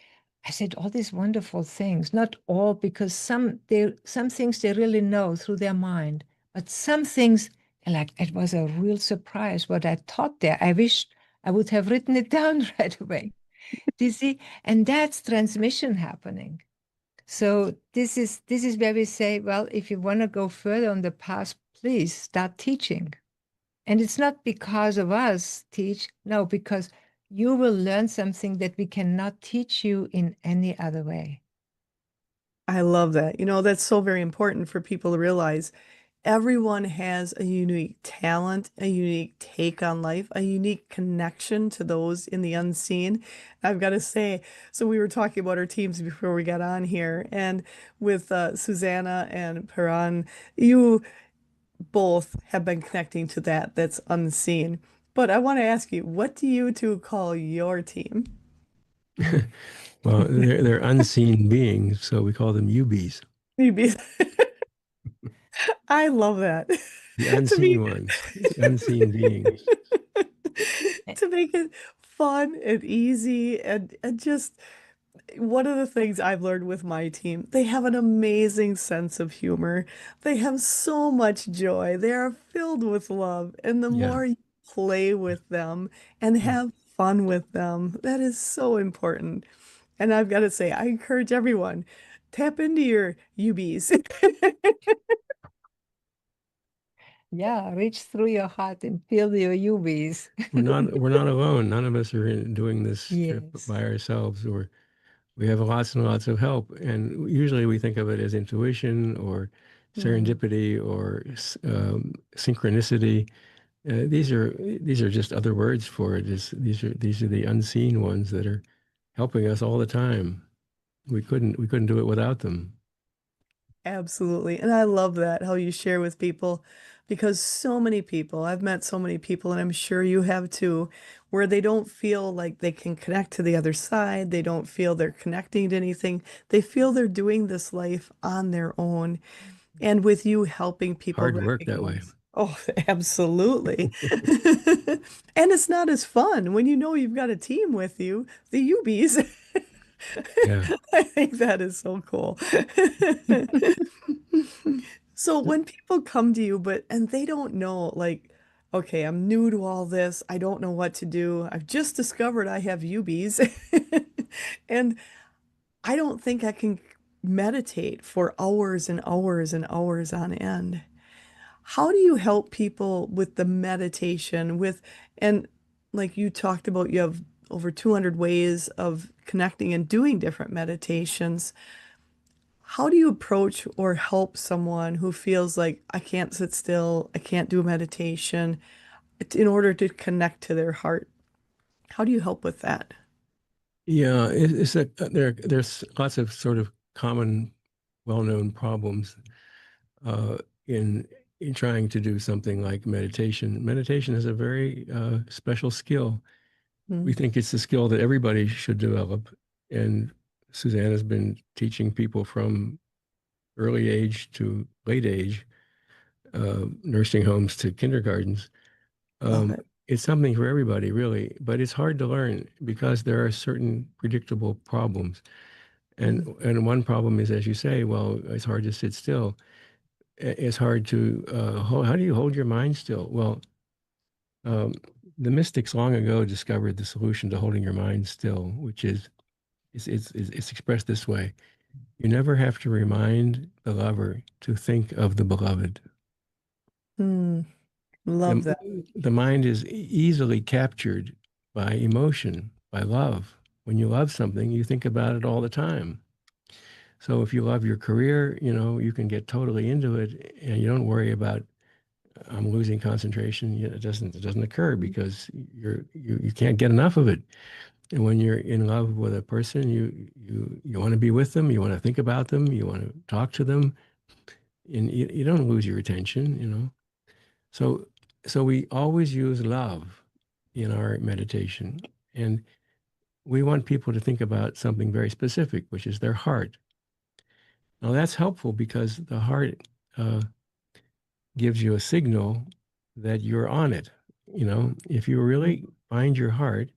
Speaker 2: I said all these wonderful things, not all, because some things they really know through their mind, but some things like it was a real surprise what I taught there. I wish I would have written it down right away. Do you see? And that's transmission happening. So this is where we say, well, if you want to go further on the path, please start teaching. And it's not because of us teach, no, because you will learn something that we cannot teach you in any other way.
Speaker 1: I love that. That's so very important for people to realize. Everyone has a unique talent, a unique take on life, a unique connection to those in the unseen. I've got to say, so we were talking about our teams before we got on here, and with Susanna and Puran, you both have been connecting to that's unseen. But I want to ask you, what do you two call your team?
Speaker 3: Well, they're unseen beings, so we call them UBs,
Speaker 1: You be- I love that.
Speaker 3: the
Speaker 1: To
Speaker 3: unseen
Speaker 1: be
Speaker 3: ones, the unseen beings.
Speaker 1: to make it fun and easy and just one of the things I've learned with my team, they have an amazing sense of humor. They have so much joy. They are filled with love. And the
Speaker 3: Yeah,
Speaker 1: more you play with them and
Speaker 3: yeah.
Speaker 1: have fun with them, that is so important. And I've got to say, I encourage everyone, tap into your UBs.
Speaker 2: Yeah, reach through your heart and feel your UVs.
Speaker 3: We're not alone. None of us are doing this trip
Speaker 2: Yes.
Speaker 3: by ourselves. We have lots and lots of help, and usually we think of it as intuition or
Speaker 1: Hmm.
Speaker 3: serendipity or synchronicity. These are just other words for it. These are the unseen ones that are helping us all the time. We couldn't do it without them.
Speaker 1: Absolutely. And I love that, how you share with people, because so many people, I've met so many people, and I'm sure you have too, where they don't feel like they can connect to the other side. They don't feel they're connecting to anything. They feel they're doing this life on their own. And with you helping people
Speaker 3: Hard work that way.
Speaker 1: recognize, oh, absolutely. And it's not as fun when you know you've got a team with you, the UBs.
Speaker 3: Yeah.
Speaker 1: I think that is so cool. So when people come to you, and they don't know, like, okay, I'm new to all this. I don't know what to do. I've just discovered I have UBs. And I don't think I can meditate for hours and hours and hours on end. How do you help people with the meditation and like you talked about, you have over 200 ways of connecting and doing different meditations. How do you approach or help someone who feels like I can't sit still, I can't do meditation in order to connect to their heart? How do you help with that?
Speaker 3: Yeah, there's lots of sort of common, well-known problems uh, in in trying to do something like meditation. Meditation is a very special skill. We
Speaker 1: Mm.
Speaker 3: think it's a skill that everybody should develop, and Susanna's been teaching people from early age to late age, nursing homes to kindergartens.
Speaker 1: Love
Speaker 3: Um,
Speaker 1: it.
Speaker 3: it's something for everybody, really, but it's hard to learn because there are certain predictable problems. And one problem is, as you say, well, it's hard to sit still. It's hard to hold. How do you hold your mind still? Well, um, the mystics long ago discovered the solution to holding your mind still, which is it's expressed this way: you never have to remind the lover to think of the beloved.
Speaker 1: Mm, love that.
Speaker 3: The mind is easily captured by emotion, by love. When you love something, you think about it all the time. So if you love your career, you know, you can get totally into it and you don't worry about I'm losing concentration. It doesn't occur because you can't get enough of it. And when you're in love with a person, you want to be with them, you want to think about them, you want to talk to them, and you don't lose your attention, you know. So so we always use love in our meditation. And we want people to think about something very specific, which is their heart. Now that's helpful because the heart gives you a signal that you're on it. You know, if you really find your heart,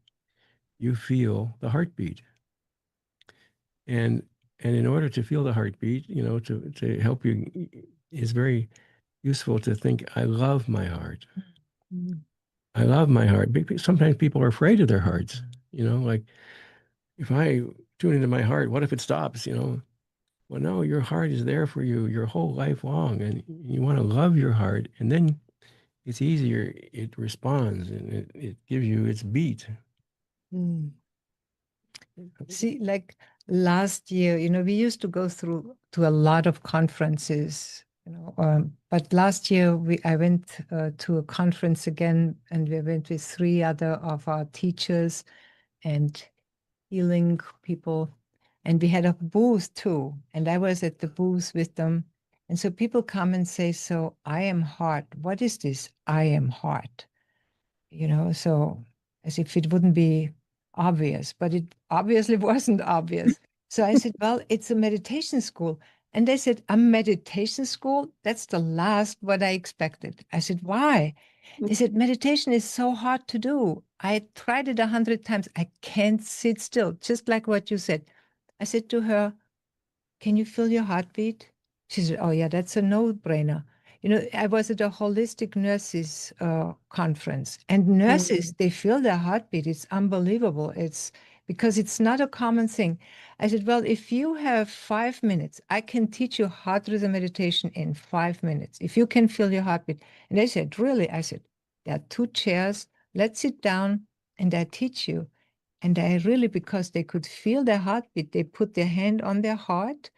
Speaker 3: you feel the heartbeat. And and in order to feel the heartbeat, you know, to help you, it's very useful to think, I love my heart. I love my heart. Sometimes people are afraid of their hearts. You know, like if I tune into my heart, what if it stops? You know, well, no, your heart is there for you your whole life long, and you want to love your heart, and then it's easier. It responds and it gives you its beat.
Speaker 1: Mm.
Speaker 2: See, like last year, we used to go through to a lot of conferences, but last year I went to a conference again, and we went with three other of our teachers and healing people, and we had a booth too, and I was at the booth with them, and so people come and say, "So iamHeart, what is this iamHeart?" So as if it wouldn't be obvious, but it obviously wasn't obvious. So I said, well, it's a meditation school. And they said, a meditation school? That's the last what I expected. I said, why? They said, meditation is so hard to do. I tried it 100 times. I can't sit still, just like what you said. I said to her, can you feel your heartbeat? She said, oh, yeah, that's a no-brainer. I was at a holistic nurses conference, and nurses, they feel their heartbeat. It's unbelievable. It's because it's not a common thing. I said, well, if you have 5 minutes, I can teach you heart rhythm meditation in 5 minutes. If you can feel your heartbeat. And they said, really? I said, there are two chairs. Let's sit down and I teach you. And I really, because they could feel their heartbeat, they put their hand on their heart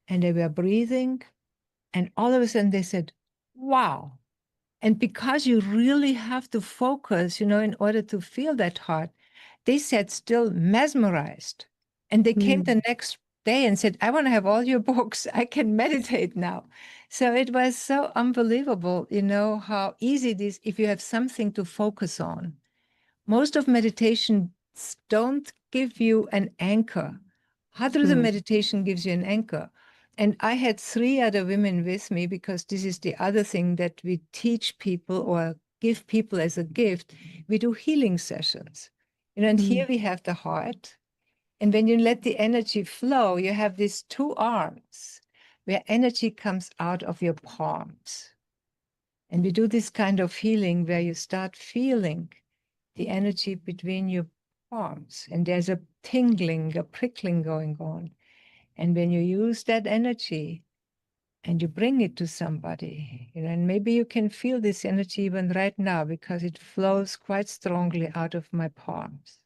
Speaker 2: and they were breathing. And all of a sudden they said, wow. And because you really have to focus, in order to feel that heart, they said still mesmerized. And they came the next day and said, I want to have all your books. I can meditate now. So it was so unbelievable, how easy it is if you have something to focus on. Most of meditations don't give you an anchor. Heart rhythm meditation gives you an anchor. And I had three other women with me because this is the other thing that we teach people or give people as a gift. We do healing sessions. And here we have the heart. And when you let the energy flow, you have these two arms where energy comes out of your palms. And we do this kind of healing where you start feeling the energy between your palms, and there's a tingling, a prickling going on. And when you use that energy and you bring it to somebody, and maybe you can feel this energy even right now because it flows quite strongly out of my palms.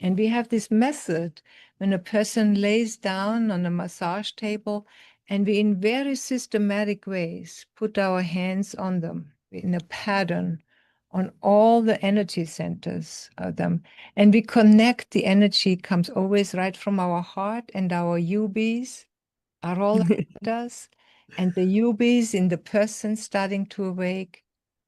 Speaker 2: And we have this method when a person lays down on a massage table, and we, in very systematic ways, put our hands on them in a pattern on all the energy centers of them. And we connect, the energy comes always right from our heart, and our UBs are all around us. And the UBs in the person starting to awake,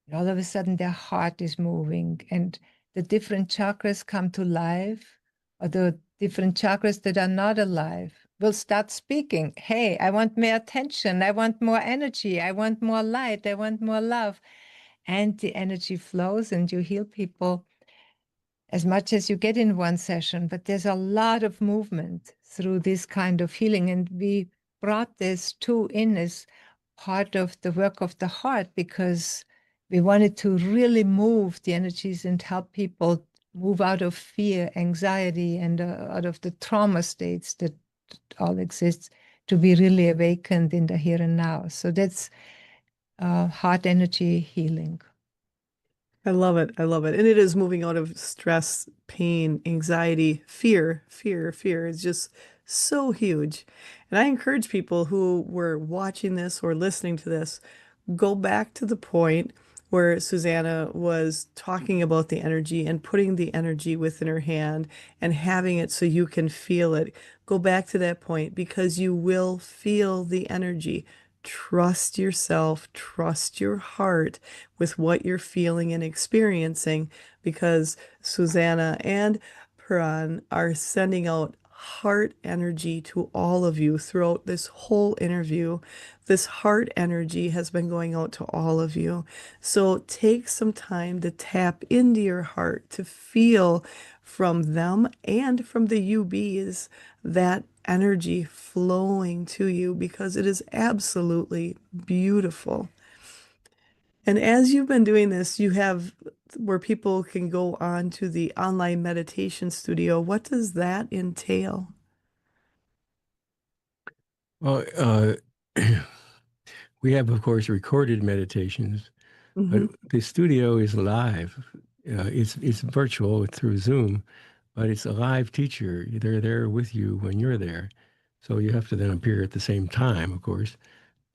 Speaker 2: and all of a sudden their heart is moving, and the different chakras come to life, or the different chakras that are not alive will start speaking. Hey, I want more attention. I want more energy. I want more light. I want more love. And the energy flows and you heal people as much as you get in one session, but there's a lot of movement through this kind of healing. And we brought this too in as part of the work of the heart, because we wanted to really move the energies and help people move out of fear, anxiety, and out of the trauma states that all exist, to be really awakened in the here and now. So that's heart energy healing.
Speaker 1: I love it. I love it. And it is moving out of stress, pain, anxiety, fear, fear, fear is just so huge. And I encourage people who were watching this or listening to this, go back to the point where Susanna was talking about the energy and putting the energy within her hand and having it so you can feel it. Go back to that point because you will feel the energy. Trust yourself, trust your heart with what you're feeling and experiencing because Susanna and Puran are sending out heart energy to all of you throughout this whole interview. This heart energy has been going out to all of you. So take some time to tap into your heart to feel from them and from the UBs that energy flowing to you because it is absolutely beautiful. And as you've been doing this, you have where people can go on to the online meditation studio. What does that entail?
Speaker 3: Well, we have, of course, recorded meditations, but
Speaker 1: Hmm.
Speaker 3: the studio is live. It's virtual through Zoom, but it's a live teacher. They're there with you when you're there. So you have to then appear at the same time, of course.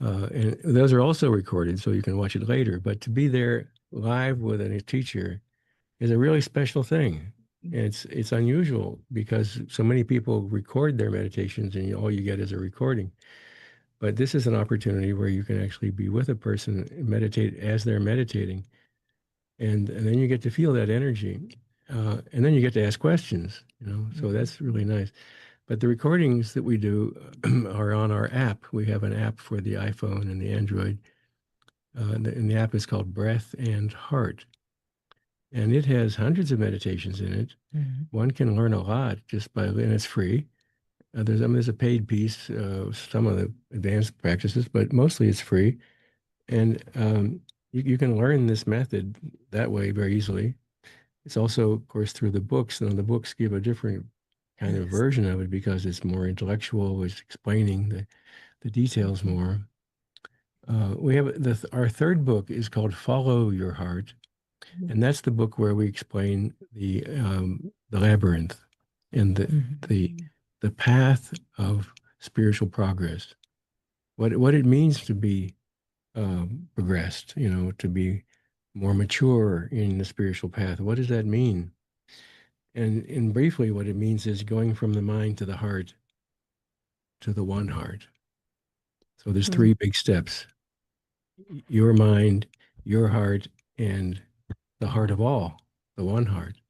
Speaker 3: And those are also recorded, so you can watch it later. But to be there live with a teacher is a really special thing. It's unusual because so many people record their meditations and all you get is a recording. But this is an opportunity where you can actually be with a person and meditate as they're meditating. And then you get to feel that energy. And then you get to ask questions, so that's really nice. But the recordings that we do are on our app. We have an app for the iPhone and the Android. And the app is called Breath and Heart. And it has hundreds of meditations in it.
Speaker 2: Mm-hmm.
Speaker 3: One can learn a lot just by, and it's free. There's a paid piece, some of the advanced practices, but mostly it's free. And you can learn this method that way very easily. It's also, of course, through the books. And the books give a different kind of
Speaker 1: Yes.
Speaker 3: version of it because it's more intellectual. It's explaining the details more. We have our third book is called Follow Your Heart, and that's the book where we explain the labyrinth and the the path of spiritual progress. What it means to be progressed, to be more mature in the spiritual path. What does that mean? And briefly, what it means is going from the mind to the heart to the one heart. So there's
Speaker 1: Mm.
Speaker 3: three big steps: your mind, your heart, and the heart of all, the one heart.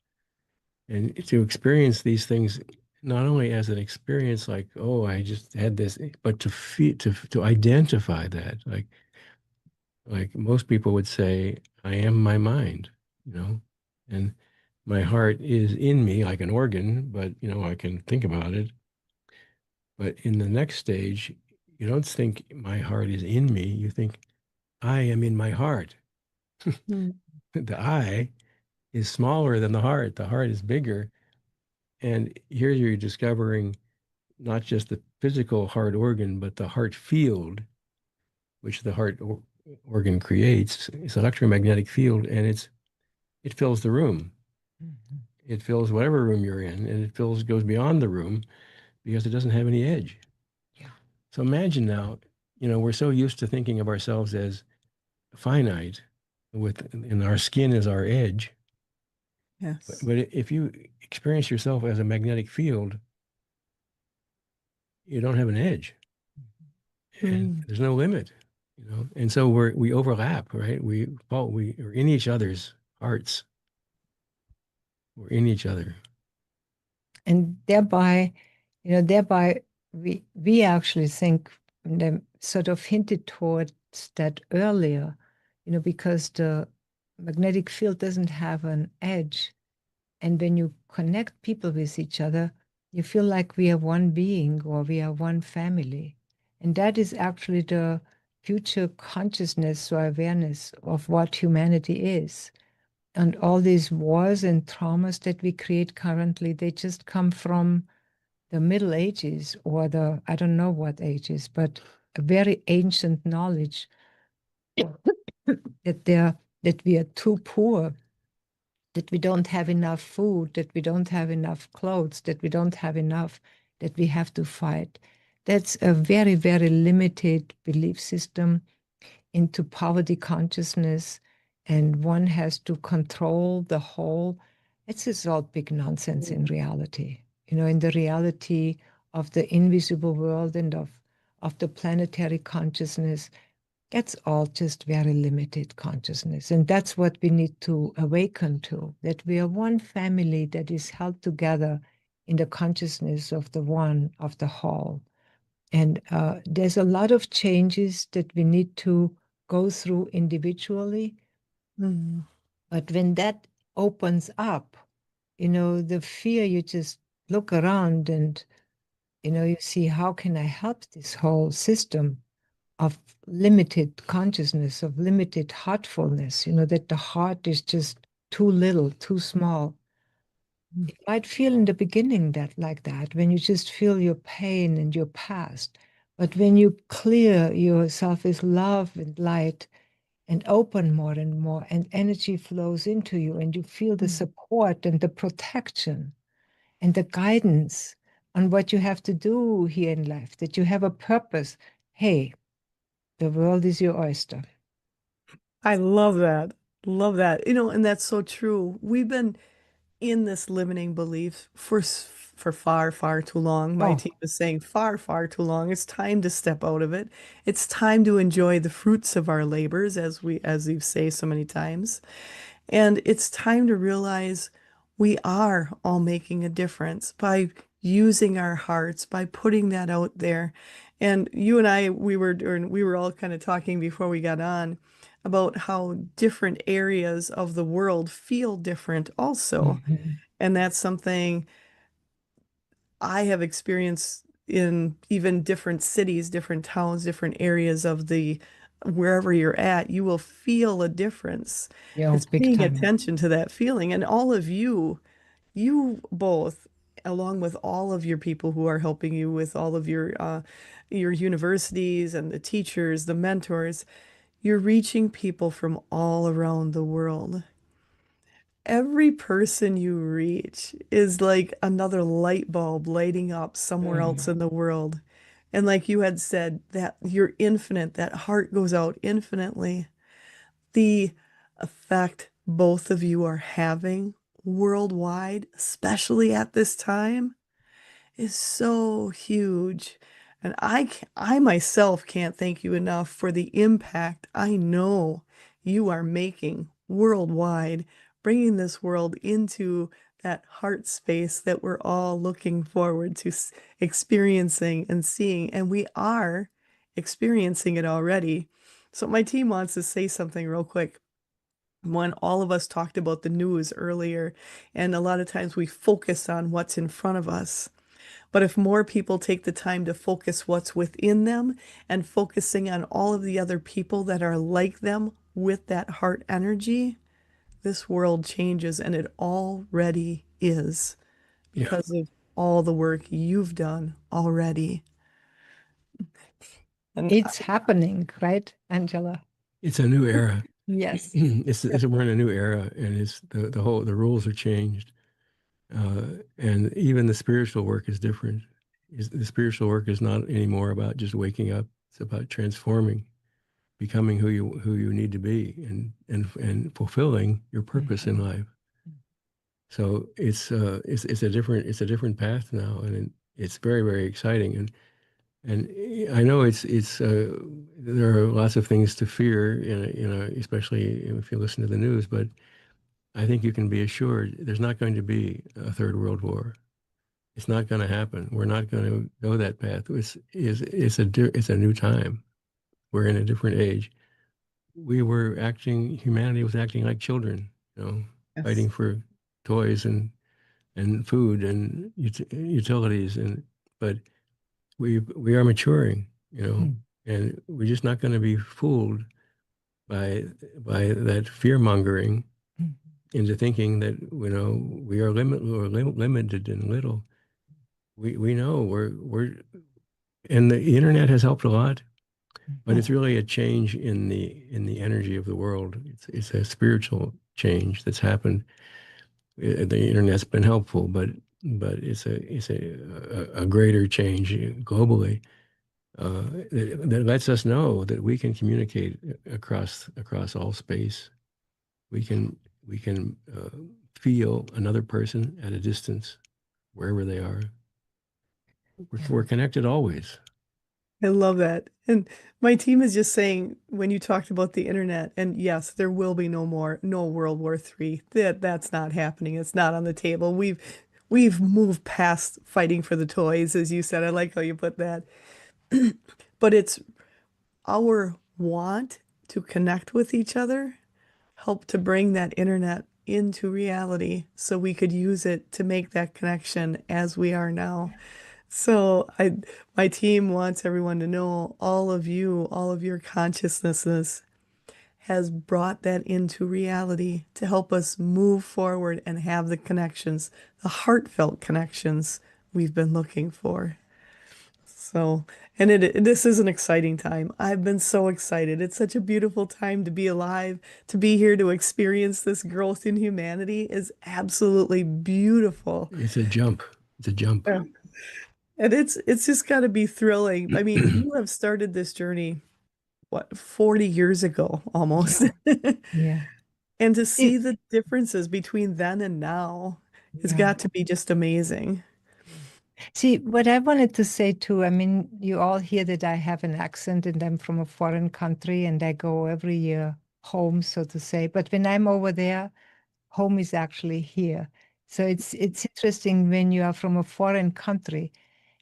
Speaker 3: And to experience these things not only as an experience, like, oh, I just had this, but to feel, to identify that, like most people would say, I am my mind, and my heart is in me like an organ, but I can think about it. But in the next stage, you don't think my heart is in me. You think I am in my heart.
Speaker 1: Mm.
Speaker 3: The I is smaller than the heart. The heart is bigger. And here you're discovering not just the physical heart organ, but the heart field, which the organ creates. It's an electromagnetic field, and it fills the room.
Speaker 2: Mm-hmm.
Speaker 3: It fills whatever room you're in, and goes beyond the room because it doesn't have any edge.
Speaker 2: Yeah.
Speaker 3: So imagine now, we're so used to thinking of ourselves as finite, and our skin is our edge. But,
Speaker 1: Yes.
Speaker 3: but if you experience yourself as a magnetic field, you don't have an edge, and
Speaker 1: Mm.
Speaker 3: there's no limit, And so we overlap, right? We are in each other's hearts. We're in each other.
Speaker 2: And thereby we actually think, and sort of hinted towards that earlier, because the magnetic field doesn't have an edge. And when you connect people with each other, you feel like we are one being or we are one family. And that is actually the future consciousness or awareness of what humanity is. And all these wars and traumas that we create currently, they just come from the Middle Ages or I don't know what ages, but a very ancient knowledge that that we are too poor, that we don't have enough food, that we don't have enough clothes, that we don't have enough, that we have to fight. That's a very, very limited belief system into poverty consciousness, and one has to control the whole. It's just all big nonsense in reality. In the reality of the invisible world and of the planetary consciousness, that's all just very limited consciousness. And that's what we need to awaken to, that we are one family that is held together in the consciousness of the one, of the whole. And there's a lot of changes that we need to go through individually.
Speaker 1: Mhm.
Speaker 2: But when that opens up, the fear, you just look around and, you see, how can I help this whole system of limited consciousness, of limited heartfulness, that the heart is just too little, too small. It might feel in the beginning like that, when you just feel your pain and your past. But when you clear yourself with love and light and open more and more, and energy flows into you, and you feel the
Speaker 1: Mhm.
Speaker 2: support and the protection and the guidance on what you have to do here in life, that you have a purpose. Hey, the world is your oyster.
Speaker 1: I love that. Love that. And that's so true. We've been in this limiting belief for far, far too long. My
Speaker 2: Oh,
Speaker 1: team is saying far, far too long. It's time to step out of it. It's time to enjoy the fruits of our labors, as you say so many times. And it's time to realize we are all making a difference by using our hearts, by putting that out there. And you and I, we were all kind of talking before we got on about how different areas of the world feel different also.
Speaker 2: mhm.
Speaker 1: And that's something I have experienced in even different cities, different towns, different areas of the wherever you're at, you will feel a difference.
Speaker 2: Yeah,
Speaker 1: It's
Speaker 2: big
Speaker 1: paying
Speaker 2: time.
Speaker 1: attention to that feeling. And all of you both, along with all of your people who are helping you with all of your universities and the teachers, the mentors, you're reaching people from all around the world. Every person you reach is like another light bulb lighting up somewhere else
Speaker 2: Mm.
Speaker 1: in the world. And like you had said, that you're infinite, that heart goes out infinitely. The effect both of you are having worldwide, especially at this time, is so huge. And I myself can't thank you enough for the impact I know you are making worldwide, bringing this world into that heart space that we're all looking forward to experiencing and seeing. And we are experiencing it already. So my team wants to say something real quick. When all of us talked about the news earlier, and a lot of times we focus on what's in front of us. But if more people take the time to focus what's within them and focusing on all of the other people that are like them with that heart energy, this world changes, and it already is
Speaker 3: Yeah.
Speaker 1: because of all the work you've done already. And
Speaker 2: It's happening, right, Angela?
Speaker 3: It's a new era.
Speaker 2: Yes.
Speaker 3: We're in a new era, and it's the rules are changed, and even the spiritual work is different. The spiritual work is not anymore about just waking up. It's about transforming, becoming who you need to be, and fulfilling your purpose in
Speaker 2: Mhm.
Speaker 3: life. So it's a different path now, and it's very, very exciting. And I know it's there are lots of things to fear, especially if you listen to the news. But I think you can be assured there's not going to be a third world war. It's not going to happen. We're not going to go that path. It's a new time. We're in a different age. Humanity was acting like children,
Speaker 1: yes.
Speaker 3: fighting for. toys and food and utilities, and but we are maturing, you know,
Speaker 2: Mm.
Speaker 3: and we're just not going to be fooled by that fear mongering
Speaker 2: Mm.
Speaker 3: into thinking that, you know, we are limited and little. We know we're and the internet has helped a lot, but it's
Speaker 2: Mm.
Speaker 3: really a change in the energy of the world. It's a spiritual change that's happened. The internet's been helpful, but it's a greater change globally, that lets us know that we can communicate across all space. We can feel another person at a distance, wherever they are. We're
Speaker 2: Yeah.
Speaker 3: connected always.
Speaker 1: I love that. And my team is just saying when you talked about the internet, and yes, there will be no World War III. That's not happening. It's not on the table. We've moved past fighting for the toys, as you said. I like how you put that. But it's our want to connect with each other helped to bring that internet into reality so we could use it to make that connection as we are now. So my team wants everyone to know all of you, all of your consciousnesses has brought that into reality to help us move forward and have the connections, the heartfelt connections we've been looking for. So, and this is an exciting time. I've been so excited. It's such a beautiful time to be alive, to be here to experience this growth in humanity is absolutely beautiful.
Speaker 3: It's a jump. It's a jump.
Speaker 1: Yeah. And it's just got to be thrilling. I mean, you have started this journey, what, 40 years ago almost.
Speaker 2: Yeah. Yeah.
Speaker 1: And to see
Speaker 2: It,
Speaker 1: the differences between then and now has
Speaker 2: yeah.
Speaker 1: got to be just amazing.
Speaker 2: See, what I wanted to say too, I mean, you all hear that I have an accent and I'm from a foreign country and I go every year home, so to say. But when I'm over there, home is actually here. So it's interesting when you are from a foreign country.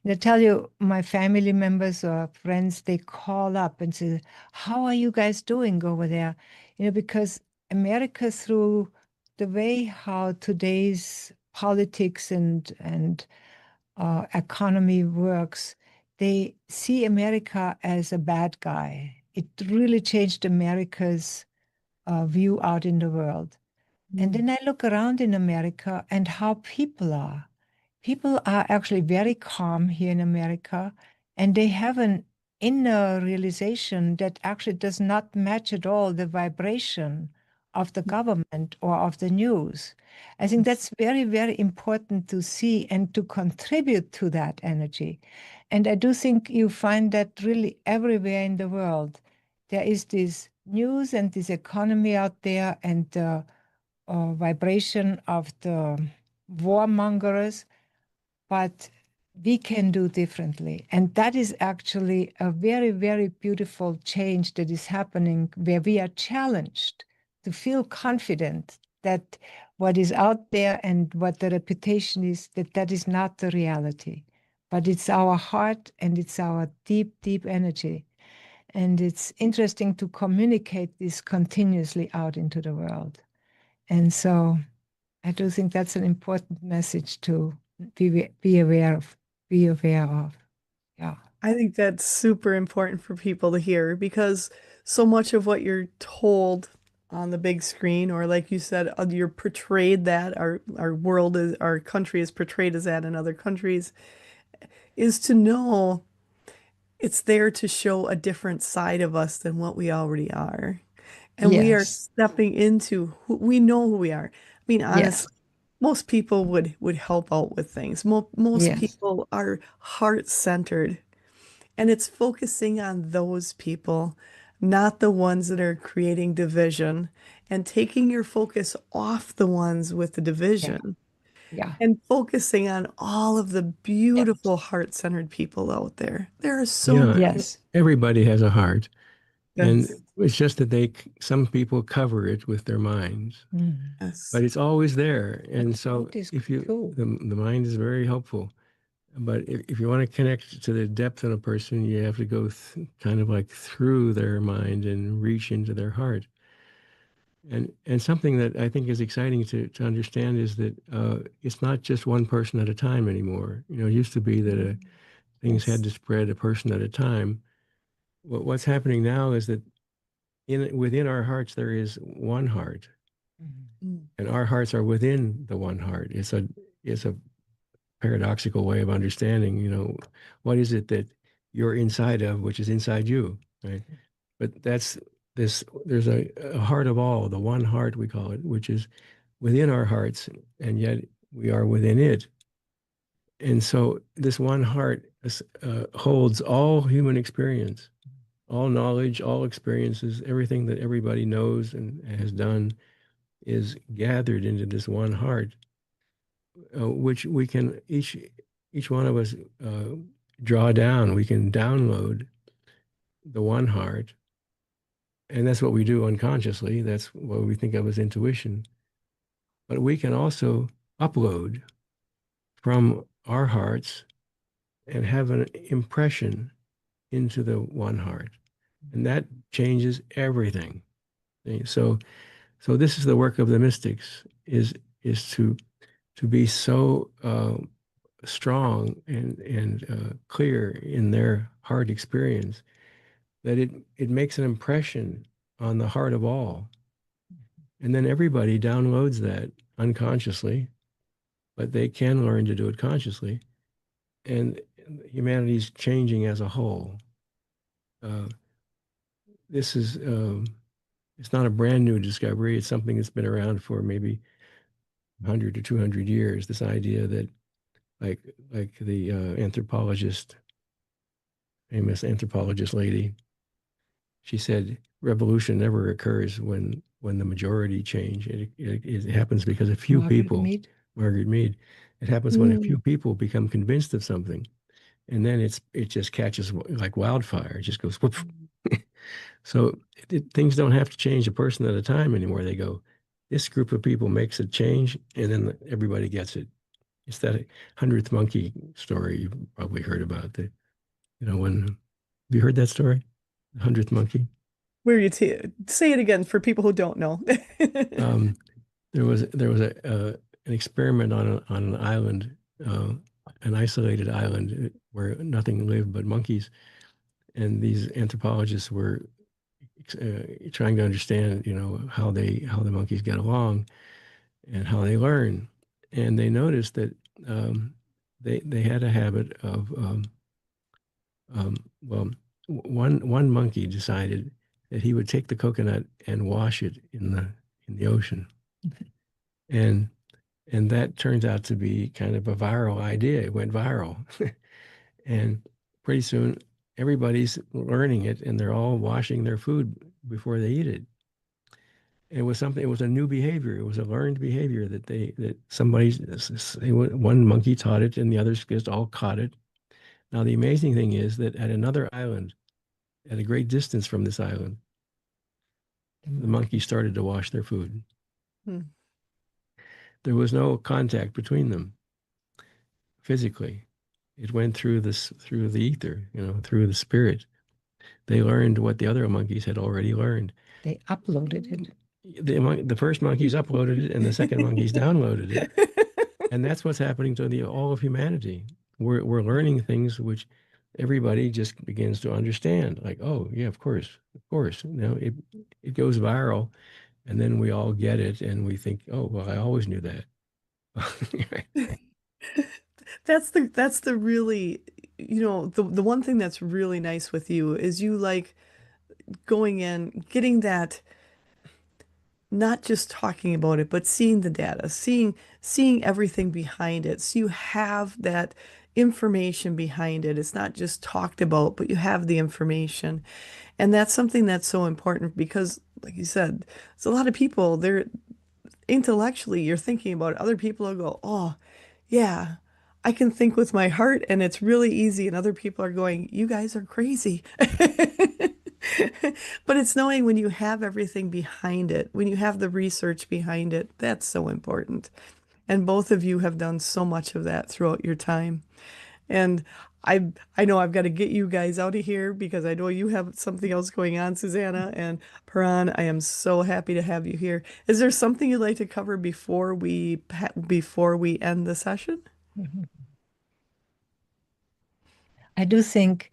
Speaker 2: And I tell you, my family members or friends, they call up and say, "How are you guys doing over there?" You know, because America, through the way how today's politics and economy works, they see America as a bad guy. It really changed America's view out in the world. And
Speaker 1: Mm.
Speaker 2: then I look around in America and how people are. People are actually very calm here in America, and they have an inner realization that actually does not match at all the vibration of the government or of the news. I think that's very, very important to see and to contribute to that energy. And I do think you find that really everywhere in the world. There is this news and this economy out there, and vibration of the warmongers, but we can do differently. And that is actually a very, very beautiful change that is happening where we are challenged to feel confident that what is out there and what the reputation is, that that is not the reality. But it's our heart and it's our deep, deep energy. And it's interesting to communicate this continuously out into the world. And so I do think that's an important message to be aware of. Be aware of. Yeah.
Speaker 1: I think that's super important for people to hear because so much of what you're told on the big screen, or like you said, you're portrayed that our world is our country is portrayed as that in other countries, is to know it's there to show a different side of us than what we already are. And we are
Speaker 2: Yes.
Speaker 1: stepping into who we know who we are. I mean,
Speaker 2: Yes.
Speaker 1: honestly, most people would help out with things. Most
Speaker 2: Yes.
Speaker 1: people are heart-centered. And it's focusing on those people, not the ones that are creating division, and taking your focus off the ones with the
Speaker 2: Yeah.
Speaker 1: division
Speaker 2: Yeah.
Speaker 1: and focusing on all of the
Speaker 2: Yeah.
Speaker 1: beautiful heart-centered people out there. There are so
Speaker 3: Yeah,
Speaker 1: many.
Speaker 2: Yes.
Speaker 3: everybody has a heart, and
Speaker 1: Yes.
Speaker 3: it's just that some people cover it with their minds,
Speaker 2: Mm.
Speaker 3: but
Speaker 1: Yes.
Speaker 3: it's always there.
Speaker 2: But
Speaker 3: And
Speaker 2: the
Speaker 3: so
Speaker 2: heart is
Speaker 3: if you
Speaker 2: true.
Speaker 3: the mind is very helpful. But if you want to connect to the depth of a person, you have to go kind of like through their mind and reach into their heart. And something that I think is exciting to understand is that it's not just one person at a time anymore. It used to be that things had
Speaker 1: Yes.
Speaker 3: to spread a person at a time. What's happening now is that within our hearts there is one heart,
Speaker 2: Mhm.
Speaker 1: Mm.
Speaker 3: and our hearts are within the one heart. It's a paradoxical way of understanding. What is it that you're inside of, which is inside you, right? But that's this. There's a heart of all, the one heart we call it, which is within our hearts, and yet we are within it. And so this one heart holds all human experience, all knowledge, all experiences, everything that everybody knows and has done is gathered into this one heart, which we can each one of us uh, draw down. We can download the one heart, and that's what we do unconsciously. That's what we think of as intuition. But we can also upload from our hearts and have an impression into the one heart, and that changes everything. So this is the work of the mystics: is to be so strong and clear in their heart experience that it makes an impression on the heart of all, and then everybody downloads that unconsciously, but they can learn to do it consciously, and humanity's changing as a whole. Uh, this is it's not a brand new discovery. It's something that's been around for maybe 100 to 200 years. This idea that like like the anthropologist, famous anthropologist lady, she said revolution never occurs when the majority change. It happens because a few
Speaker 2: Margaret
Speaker 3: people,
Speaker 2: Mead.
Speaker 3: Margaret Mead, it happens when a few
Speaker 1: Mm.
Speaker 3: people become convinced of something, and then it just catches like wildfire. It just goes whoop. So things don't have to change a person at a time anymore. They go, this group of people makes a change, and then everybody gets it. It's that 100th monkey story you've probably heard about. When have you heard that story? The 100th monkey.
Speaker 1: Where you say it again for people who don't know.
Speaker 3: Um, there was an experiment on an island, uh, an isolated island where nothing lived but monkeys, and these anthropologists were trying to understand, how the monkeys get along and how they learn, and they noticed that um, they had a habit of um, well, one monkey decided that he would take the coconut and wash it in the ocean, and and that turns out to be kind of a viral idea. It went viral, and pretty soon everybody's learning it, and they're all washing their food before they eat it. It was something. It was a new behavior. It was a learned behavior that somebody, one monkey taught it, and the others just all caught it. Now the amazing thing is that at another island, at a great distance from this island, the monkeys started to wash their food.
Speaker 1: Hmm.
Speaker 3: There was no contact between them physically. It went through the ether, through the spirit. They learned what the other monkeys had already learned.
Speaker 2: They uploaded it.
Speaker 3: The first monkeys uploaded it, and the second monkeys downloaded it, and that's what's happening to the all of humanity. We're learning things which everybody just begins to understand. Like, oh yeah, of course, of course. It goes viral, and then we all get it, and we think, oh well, I always knew that.
Speaker 1: That's the really, the one thing that's really nice with you is you like going in, getting that, not just talking about it, but seeing the data, seeing everything behind it. So you have that information behind it. It's not just talked about, but you have the information. And that's something that's so important because, like you said, there's a lot of people, they're intellectually, you're thinking about it. Other people will go, oh, yeah, I can think with my heart and it's really easy. And other people are going, you guys are crazy. But it's knowing when you have everything behind it, when you have the research behind it, that's so important. And both of you have done so much of that throughout your time. And I know I've got to get you guys out of here because I know you have something else going on, Susanna and Paran. I am so happy to have you here. Is there something you'd like to cover before we end the session?
Speaker 2: Mhm. I do think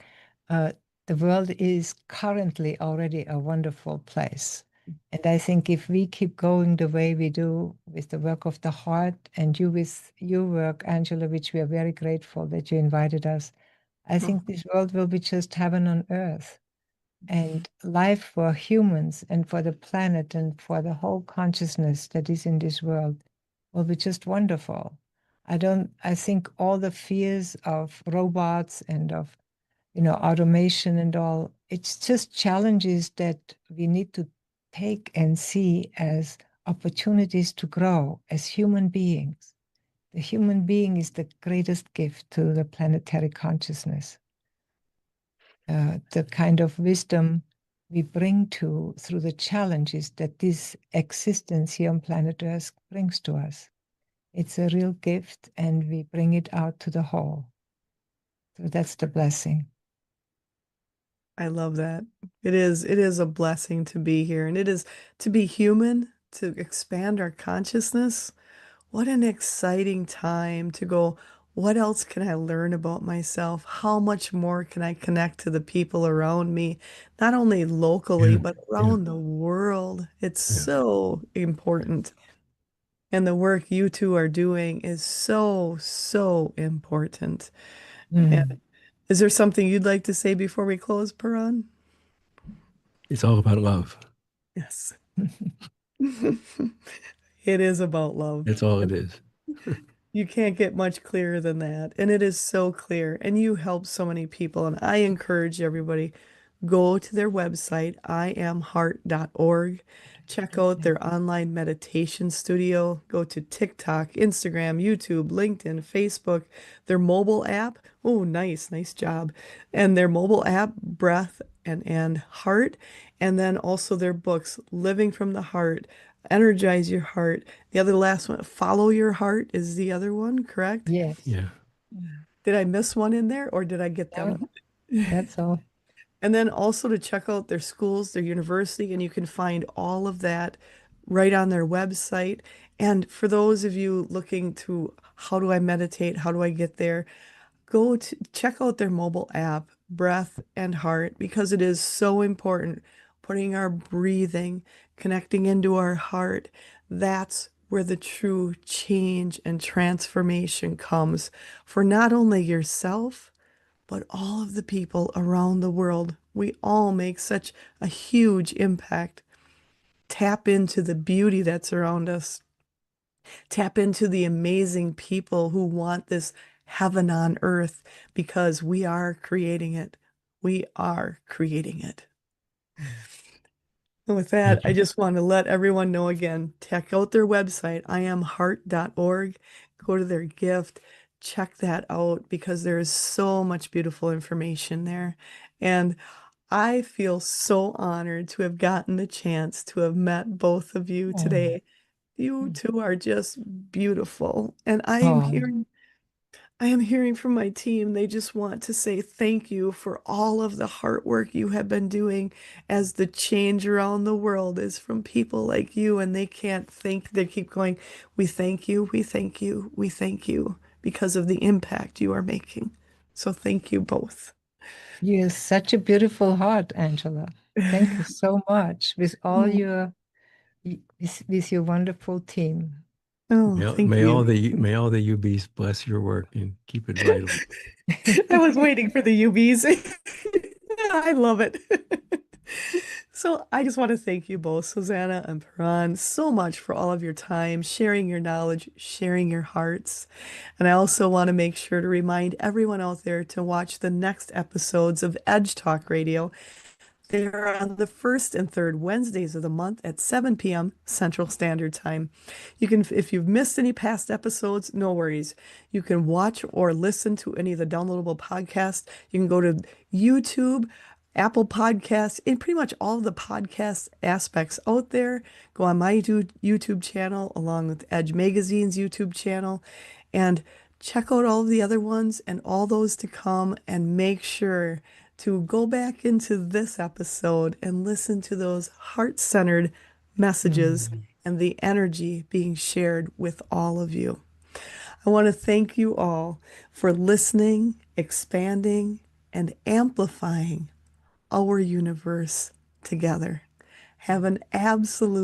Speaker 2: uh, the world is currently already a wonderful place. And I think if we keep going the way we do with the work of the heart and you with your work, Angela, which we are very grateful that you invited us, I
Speaker 1: Oh,
Speaker 2: think this world will be just heaven on earth. And life for humans and for the planet and for the whole consciousness that is in this world will be just wonderful. I think all the fears of robots and of, automation and all, it's just challenges that we need to take and see as opportunities to grow as human beings. The human being is the greatest gift to the planetary consciousness. The kind of wisdom we bring to through the challenges that this existence here on planet Earth brings to us. It's a real gift, and we bring it out to the whole. So that's the blessing.
Speaker 1: I love that. It is a blessing to be here and it is to be human, to expand our consciousness. What an exciting time to go, what else can I learn about myself? How much more can I connect to the people around me, not only locally,
Speaker 3: Yeah,
Speaker 1: but
Speaker 3: yeah,
Speaker 1: around the world? It's
Speaker 3: yeah.
Speaker 1: so important. And the work you two are doing is so, so important. And
Speaker 2: Mm.
Speaker 1: is there something you'd like to say before we close, Paran?
Speaker 3: It's all about love.
Speaker 1: Yes. It is about love.
Speaker 3: That's all it is.
Speaker 1: You can't get much clearer than that. And it is so clear. And you help so many people. And I encourage everybody, go to their website, iamHeart.org. Check out their online meditation studio. Go to TikTok, Instagram, YouTube, LinkedIn, Facebook, their mobile app. Oh, nice, nice job. And their mobile app, Breath and Heart. And then also their books, Living from the Heart, Energize Your Heart. The other last one, Follow Your Heart is the other one, correct?
Speaker 2: Yes.
Speaker 3: Yeah.
Speaker 1: Did I miss one in there or did I get
Speaker 2: No,
Speaker 1: them?
Speaker 2: that's all.
Speaker 1: And then also to check out their schools, their university, and you can find all of that right on their website. And for those of you looking to how do I meditate? How do I get there? Go to check out their mobile app, Breath and Heart, because it is so important. Putting our breathing, connecting into our heart, that's where the true change and transformation comes for not only yourself, but all of the people around the world. We all make such a huge impact. Tap into the beauty that's around us. Tap into the amazing people who want this heaven on earth because we are creating it. We are creating it. And with that,
Speaker 3: Thank
Speaker 1: I
Speaker 3: you.
Speaker 1: just want to let everyone know again, check out their website, iamHeart.org. Go to their gift, check that out because there is so much beautiful information there. And I feel so honored to have gotten the chance to have met both of you
Speaker 2: Oh,
Speaker 1: today. You two are just beautiful. And
Speaker 2: oh,
Speaker 1: I am hearing from my team. They just want to say thank you for all of the hard work you have been doing as the change around the world is from people like you. And they can't think, they keep going, we thank you, we thank you, we thank you because of the impact you are making. So thank you both.
Speaker 2: you have such a beautiful heart, Angela. Thank you so much with all
Speaker 1: Oh,
Speaker 2: your with your wonderful team.
Speaker 1: oh, thank you.
Speaker 3: May all the UBs bless your work and keep it vital.
Speaker 1: I was waiting for the UVs. I love it. So I just want to thank you both, Susanna and Paran, so much for all of your time, sharing your knowledge, sharing your hearts. And I also want to make sure to remind everyone out there to watch the next episodes of Edge Talk Radio. They're on the first and third Wednesdays of the month at 7 p.m. Central Standard Time. You can, if you've missed any past episodes, no worries. You can watch or listen to any of the downloadable podcasts. You can go to YouTube, Apple Podcasts, and pretty much all of the podcast aspects out there. Go on my YouTube channel along with Edge Magazine's YouTube channel and check out all the other ones and all those to come, and make sure to go back into this episode and listen to those heart-centered messages
Speaker 2: Mm.
Speaker 1: and the energy being shared with all of you. I want to thank you all for listening, expanding, and amplifying our universe together. Have an absolute